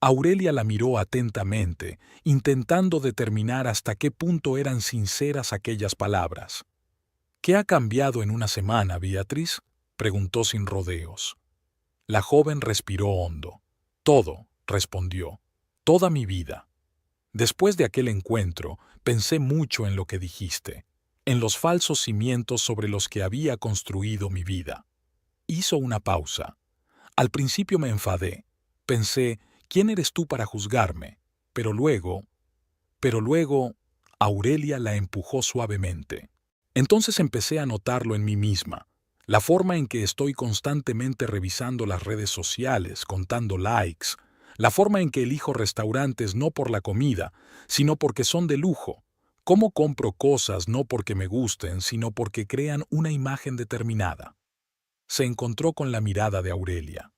Speaker 1: Aurelia la miró atentamente, intentando determinar hasta qué punto eran sinceras aquellas palabras. ¿Qué ha cambiado en una semana, Beatriz?, preguntó sin rodeos. La joven respiró hondo. Todo, respondió, toda mi vida. Después de aquel encuentro, pensé mucho en lo que dijiste, en los falsos cimientos sobre los que había construido mi vida. Hizo una pausa. Al principio me enfadé. Pensé, ¿quién eres tú para juzgarme? Pero luego, Aurelia la empujó suavemente. Entonces empecé a notarlo en mí misma. La forma en que estoy constantemente revisando las redes sociales, contando likes, la forma en que elijo restaurantes no por la comida, sino porque son de lujo. Cómo compro cosas no porque me gusten, sino porque crean una imagen determinada. Se encontró con la mirada de Aurelia.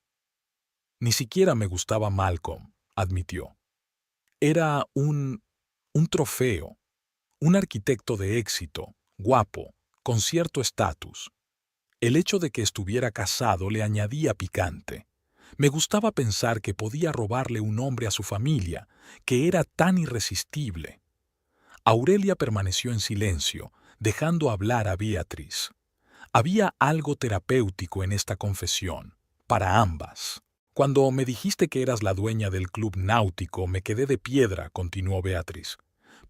Speaker 1: Ni siquiera me gustaba Malcolm, admitió. Era un trofeo, un arquitecto de éxito, guapo, con cierto estatus. El hecho de que estuviera casado le añadía picante. Me gustaba pensar que podía robarle un hombre a su familia, que era tan irresistible. Aurelia permaneció en silencio, dejando hablar a Beatriz. Había algo terapéutico en esta confesión, para ambas. Cuando me dijiste que eras la dueña del club náutico, me quedé de piedra, continuó Beatriz.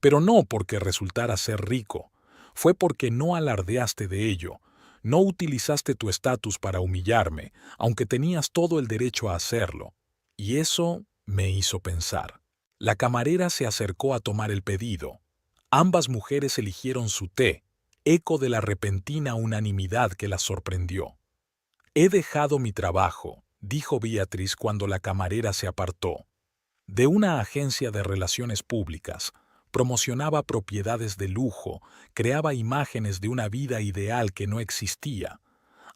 Speaker 1: Pero no porque resultara ser rico, fue porque no alardeaste de ello, no utilizaste tu estatus para humillarme, aunque tenías todo el derecho a hacerlo. Y eso me hizo pensar. La camarera se acercó a tomar el pedido. Ambas mujeres eligieron su té, eco de la repentina unanimidad que las sorprendió. He dejado mi trabajo, dijo Beatriz cuando la camarera se apartó. De una agencia de relaciones públicas, promocionaba propiedades de lujo, creaba imágenes de una vida ideal que no existía.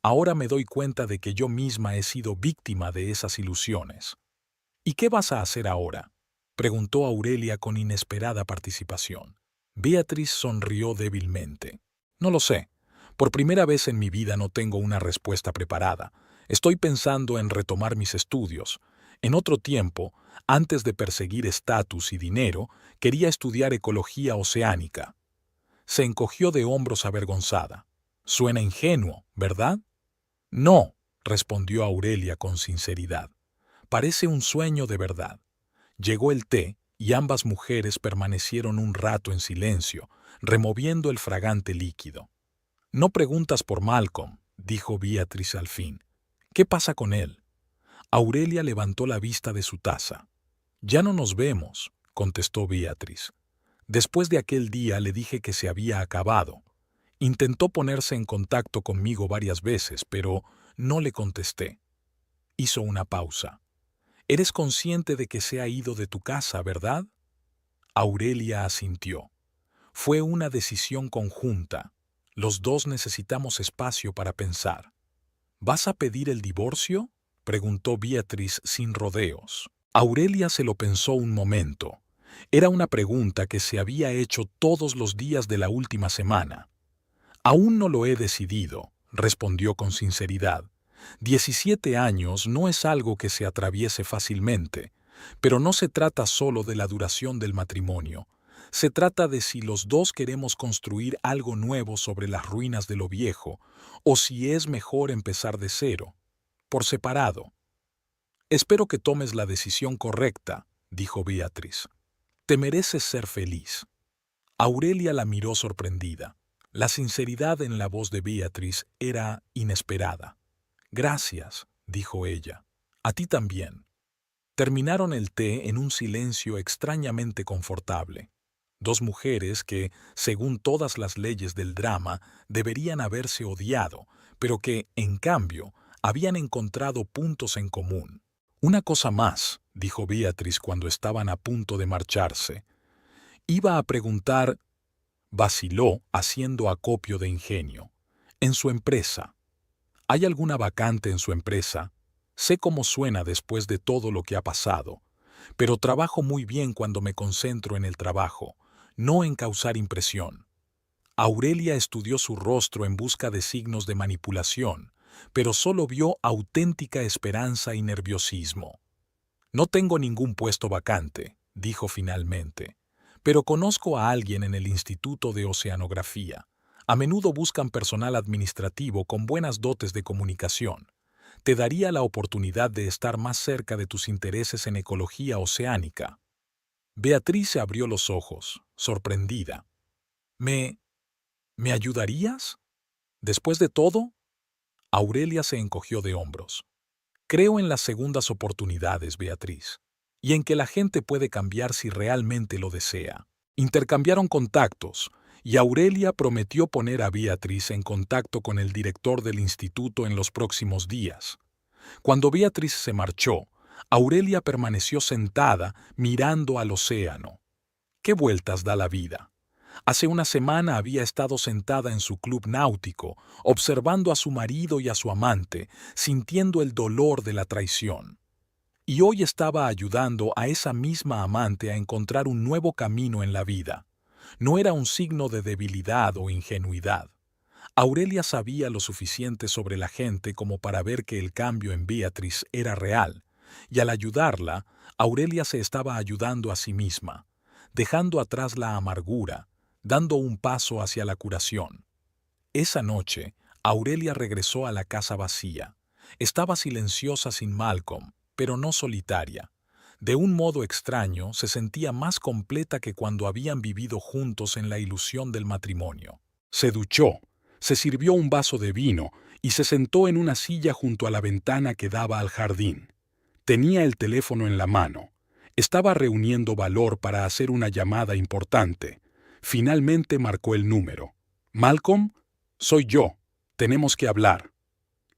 Speaker 1: Ahora me doy cuenta de que yo misma he sido víctima de esas ilusiones. ¿Y qué vas a hacer ahora?, preguntó Aurelia con inesperada participación. Beatriz sonrió débilmente. No lo sé. Por primera vez en mi vida no tengo una respuesta preparada. Estoy pensando en retomar mis estudios. En otro tiempo, antes de perseguir estatus y dinero, quería estudiar ecología oceánica. Se encogió de hombros avergonzada. Suena ingenuo, ¿verdad? No, respondió Aurelia con sinceridad. Parece un sueño de verdad. Llegó el té y ambas mujeres permanecieron un rato en silencio, removiendo el fragante líquido. No preguntas por Malcolm, dijo Beatriz al fin. ¿Qué pasa con él? Aurelia levantó la vista de su taza. Ya no nos vemos, contestó Beatriz. Después de aquel día le dije que se había acabado. Intentó ponerse en contacto conmigo varias veces, pero no le contesté. Hizo una pausa. Eres consciente de que se ha ido de tu casa, ¿verdad? Aurelia asintió. Fue una decisión conjunta. Los dos necesitamos espacio para pensar. ¿Vas a pedir el divorcio?, preguntó Beatriz sin rodeos. Aurelia se lo pensó un momento. Era una pregunta que se había hecho todos los días de la última semana. Aún no lo he decidido, respondió con sinceridad. 17 años no es algo que se atraviese fácilmente, pero no se trata solo de la duración del matrimonio. Se trata de si los dos queremos construir algo nuevo sobre las ruinas de lo viejo, o si es mejor empezar de cero, por separado. Espero que tomes la decisión correcta, dijo Beatriz. Te mereces ser feliz. Aurelia la miró sorprendida. La sinceridad en la voz de Beatriz era inesperada. Gracias, dijo ella. A ti también. Terminaron el té en un silencio extrañamente confortable. Dos mujeres que, según todas las leyes del drama, deberían haberse odiado, pero que, en cambio, habían encontrado puntos en común. Una cosa más, dijo Beatriz cuando estaban a punto de marcharse. Iba a preguntar. Vaciló, haciendo acopio de ingenio. En su empresa. ¿Hay alguna vacante en su empresa? Sé cómo suena después de todo lo que ha pasado, pero trabajo muy bien cuando me concentro en el trabajo, no en causar impresión. Aurelia estudió su rostro en busca de signos de manipulación, pero solo vio auténtica esperanza y nerviosismo. No tengo ningún puesto vacante, dijo finalmente, pero conozco a alguien en el Instituto de Oceanografía. A menudo buscan personal administrativo con buenas dotes de comunicación. Te daría la oportunidad de estar más cerca de tus intereses en ecología oceánica. Beatriz se abrió los ojos, sorprendida. ¿Me ayudarías? Después de todo, Aurelia se encogió de hombros. Creo en las segundas oportunidades, Beatriz, y en que la gente puede cambiar si realmente lo desea. Intercambiaron contactos, y Aurelia prometió poner a Beatriz en contacto con el director del instituto en los próximos días. Cuando Beatriz se marchó, Aurelia permaneció sentada mirando al océano. ¿Qué vueltas da la vida? Hace una semana había estado sentada en su club náutico, observando a su marido y a su amante, sintiendo el dolor de la traición. Y hoy estaba ayudando a esa misma amante a encontrar un nuevo camino en la vida. No era un signo de debilidad o ingenuidad. Aurelia sabía lo suficiente sobre la gente como para ver que el cambio en Beatriz era real, y al ayudarla, Aurelia se estaba ayudando a sí misma, dejando atrás la amargura, dando un paso hacia la curación. Esa noche, Aurelia regresó a la casa vacía. Estaba silenciosa sin Malcolm, pero no solitaria. De un modo extraño, se sentía más completa que cuando habían vivido juntos en la ilusión del matrimonio. Se duchó, se sirvió un vaso de vino y se sentó en una silla junto a la ventana que daba al jardín. Tenía el teléfono en la mano. Estaba reuniendo valor para hacer una llamada importante. Finalmente marcó el número. «Malcolm, soy yo. Tenemos que hablar».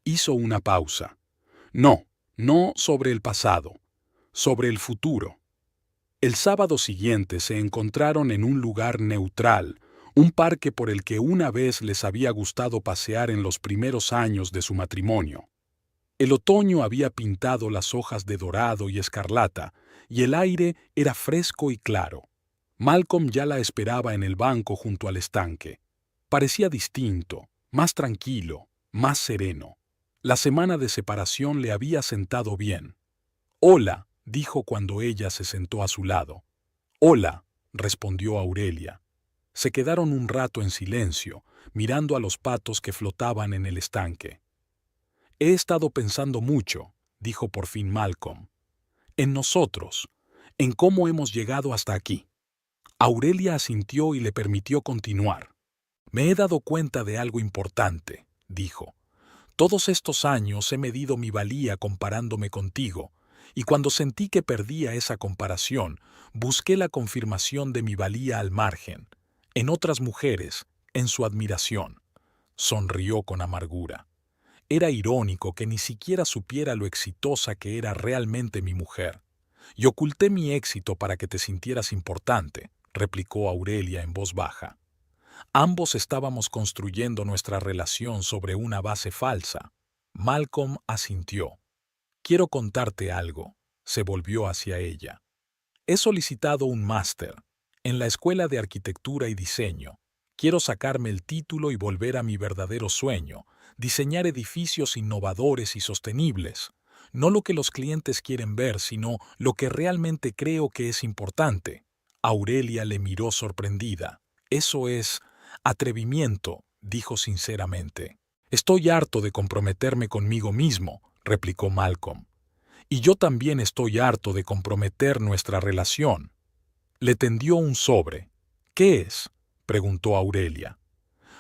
Speaker 1: Hizo una pausa. No, no sobre el pasado, sobre el futuro. El sábado siguiente se encontraron en un lugar neutral, un parque por el que una vez les había gustado pasear en los primeros años de su matrimonio. El otoño había pintado las hojas de dorado y escarlata, y el aire era fresco y claro. Malcolm ya la esperaba en el banco junto al estanque. Parecía distinto, más tranquilo, más sereno. La semana de separación le había sentado bien. «Hola», dijo cuando ella se sentó a su lado. «Hola», respondió Aurelia. Se quedaron un rato en silencio, mirando a los patos que flotaban en el estanque. «He estado pensando mucho», dijo por fin Malcolm. «En nosotros, en cómo hemos llegado hasta aquí». Aurelia asintió y le permitió continuar. «Me he dado cuenta de algo importante», dijo. «Todos estos años he medido mi valía comparándome contigo, y cuando sentí que perdía esa comparación, busqué la confirmación de mi valía al margen, en otras mujeres, en su admiración». Sonrió con amargura. Era irónico que ni siquiera supiera lo exitosa que era realmente mi mujer. «Y oculté mi éxito para que te sintieras importante», replicó Aurelia en voz baja. Ambos estábamos construyendo nuestra relación sobre una base falsa. Malcolm asintió. «Quiero contarte algo», se volvió hacia ella. «He solicitado un máster en la Escuela de Arquitectura y Diseño. Quiero sacarme el título y volver a mi verdadero sueño, diseñar edificios innovadores y sostenibles. No lo que los clientes quieren ver, sino lo que realmente creo que es importante». Aurelia le miró sorprendida. «Eso es atrevimiento», dijo sinceramente. «Estoy harto de comprometerme conmigo mismo», replicó Malcolm. «Y yo también estoy harto de comprometer nuestra relación». Le tendió un sobre. «¿Qué es?», preguntó Aurelia.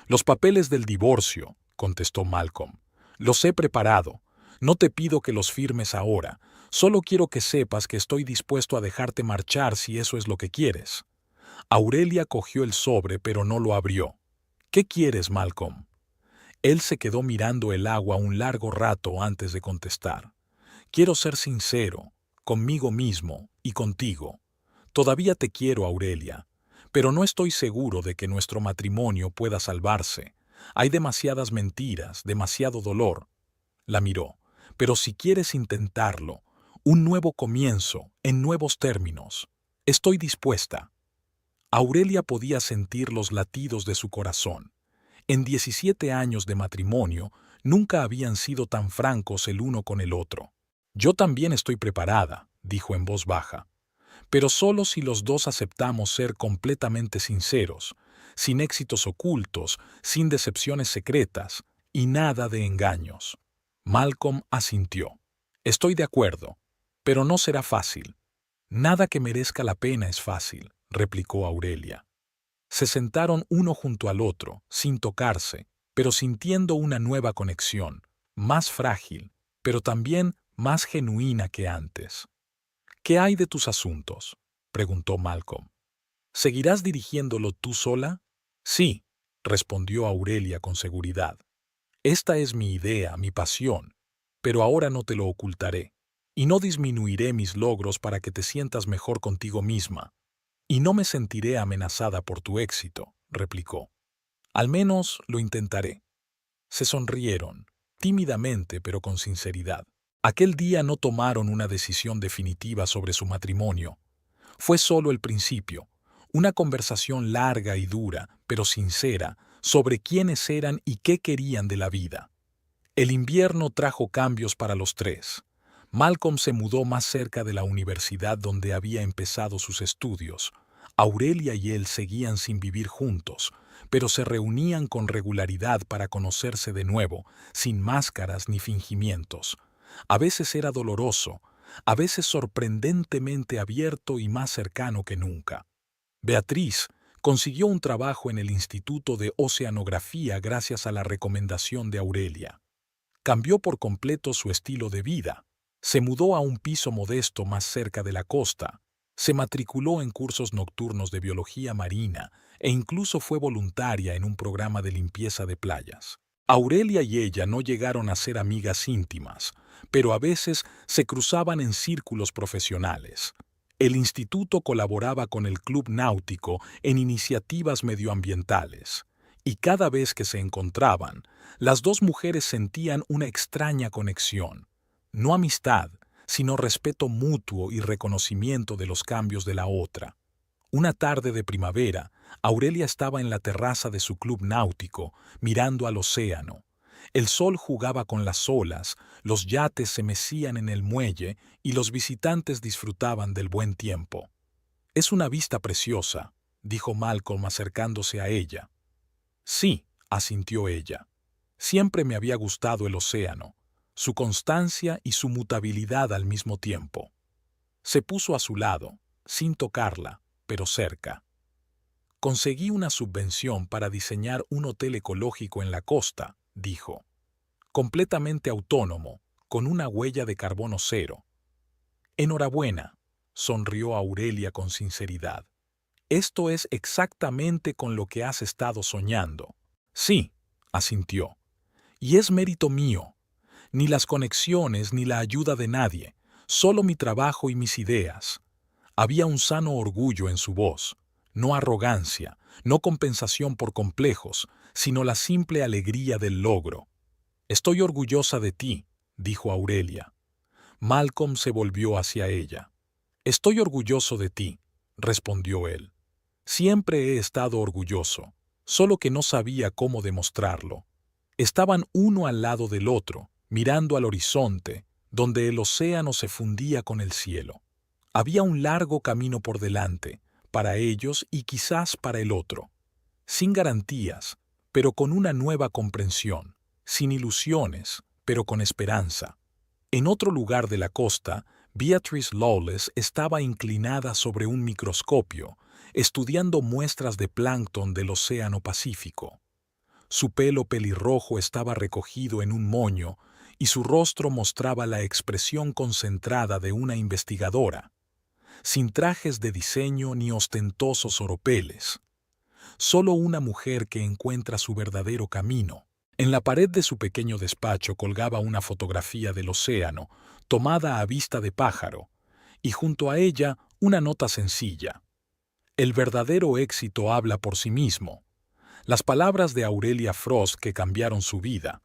Speaker 1: «Los papeles del divorcio», contestó Malcolm. «Los he preparado. No te pido que los firmes ahora. Solo quiero que sepas que estoy dispuesto a dejarte marchar si eso es lo que quieres». Aurelia cogió el sobre pero no lo abrió. «¿Qué quieres, Malcolm?». Él se quedó mirando el agua un largo rato antes de contestar. «Quiero ser sincero, conmigo mismo y contigo. Todavía te quiero, Aurelia, pero no estoy seguro de que nuestro matrimonio pueda salvarse. Hay demasiadas mentiras, demasiado dolor». La miró. «Pero si quieres intentarlo, un nuevo comienzo, en nuevos términos, estoy dispuesta». Aurelia podía sentir los latidos de su corazón. En 17 años de matrimonio, nunca habían sido tan francos el uno con el otro. «Yo también estoy preparada», dijo en voz baja. «Pero solo si los dos aceptamos ser completamente sinceros, sin éxitos ocultos, sin decepciones secretas y nada de engaños». Malcolm asintió. «Estoy de acuerdo, pero no será fácil». «Nada que merezca la pena es fácil», replicó Aurelia. Se sentaron uno junto al otro, sin tocarse, pero sintiendo una nueva conexión, más frágil, pero también más genuina que antes. «¿Qué hay de tus asuntos?», preguntó Malcolm. «¿Seguirás dirigiéndolo tú sola?». Sí, respondió Aurelia con seguridad. Esta es mi idea, mi pasión, pero ahora no te lo ocultaré, y no disminuiré mis logros para que te sientas mejor contigo misma, y no me sentiré amenazada por tu éxito, replicó. Al menos lo intentaré. Se sonrieron, tímidamente pero con sinceridad. Aquel día no tomaron una decisión definitiva sobre su matrimonio. Fue solo el principio, una conversación larga y dura, pero sincera, sobre quiénes eran y qué querían de la vida. El invierno trajo cambios para los tres. Malcolm se mudó más cerca de la universidad donde había empezado sus estudios. Aurelia y él seguían sin vivir juntos, pero se reunían con regularidad para conocerse de nuevo, sin máscaras ni fingimientos. A veces era doloroso, a veces sorprendentemente abierto y más cercano que nunca. Beatriz consiguió un trabajo en el Instituto de Oceanografía gracias a la recomendación de Aurelia. Cambió por completo su estilo de vida. Se mudó a un piso modesto más cerca de la costa. Se matriculó en cursos nocturnos de biología marina e incluso fue voluntaria en un programa de limpieza de playas. Aurelia y ella no llegaron a ser amigas íntimas, pero a veces se cruzaban en círculos profesionales. El instituto colaboraba con el Club Náutico en iniciativas medioambientales, y cada vez que se encontraban, las dos mujeres sentían una extraña conexión. No amistad, sino respeto mutuo y reconocimiento de los cambios de la otra. Una tarde de primavera, Aurelia estaba en la terraza de su club náutico, mirando al océano. El sol jugaba con las olas, los yates se mecían en el muelle y los visitantes disfrutaban del buen tiempo. «Es una vista preciosa», dijo Malcolm acercándose a ella. «Sí», asintió ella. «Siempre me había gustado el océano, su constancia y su mutabilidad al mismo tiempo». Se puso a su lado, sin tocarla, pero cerca. «Conseguí una subvención para diseñar un hotel ecológico en la costa», dijo. «Completamente autónomo, con una huella de carbono cero». «Enhorabuena», sonrió Aurelia con sinceridad. «Esto es exactamente con lo que has estado soñando». «Sí», asintió. «Y es mérito mío. Ni las conexiones ni la ayuda de nadie, solo mi trabajo y mis ideas». Había un sano orgullo en su voz, no arrogancia, no compensación por complejos, sino la simple alegría del logro. «Estoy orgullosa de ti», dijo Aurelia. Malcolm se volvió hacia ella. «Estoy orgulloso de ti», respondió él. «Siempre he estado orgulloso, solo que no sabía cómo demostrarlo». Estaban uno al lado del otro, mirando al horizonte, donde el océano se fundía con el cielo. Había un largo camino por delante, para ellos y quizás para el otro. Sin garantías, pero con una nueva comprensión. Sin ilusiones, pero con esperanza. En otro lugar de la costa, Beatrice Lawless estaba inclinada sobre un microscopio, estudiando muestras de plancton del Océano Pacífico. Su pelo pelirrojo estaba recogido en un moño y su rostro mostraba la expresión concentrada de una investigadora, sin trajes de diseño ni ostentosos oropeles. Solo una mujer que encuentra su verdadero camino. En la pared de su pequeño despacho colgaba una fotografía del océano, tomada a vista de pájaro, y junto a ella una nota sencilla. «El verdadero éxito habla por sí mismo». Las palabras de Aurelia Frost que cambiaron su vida.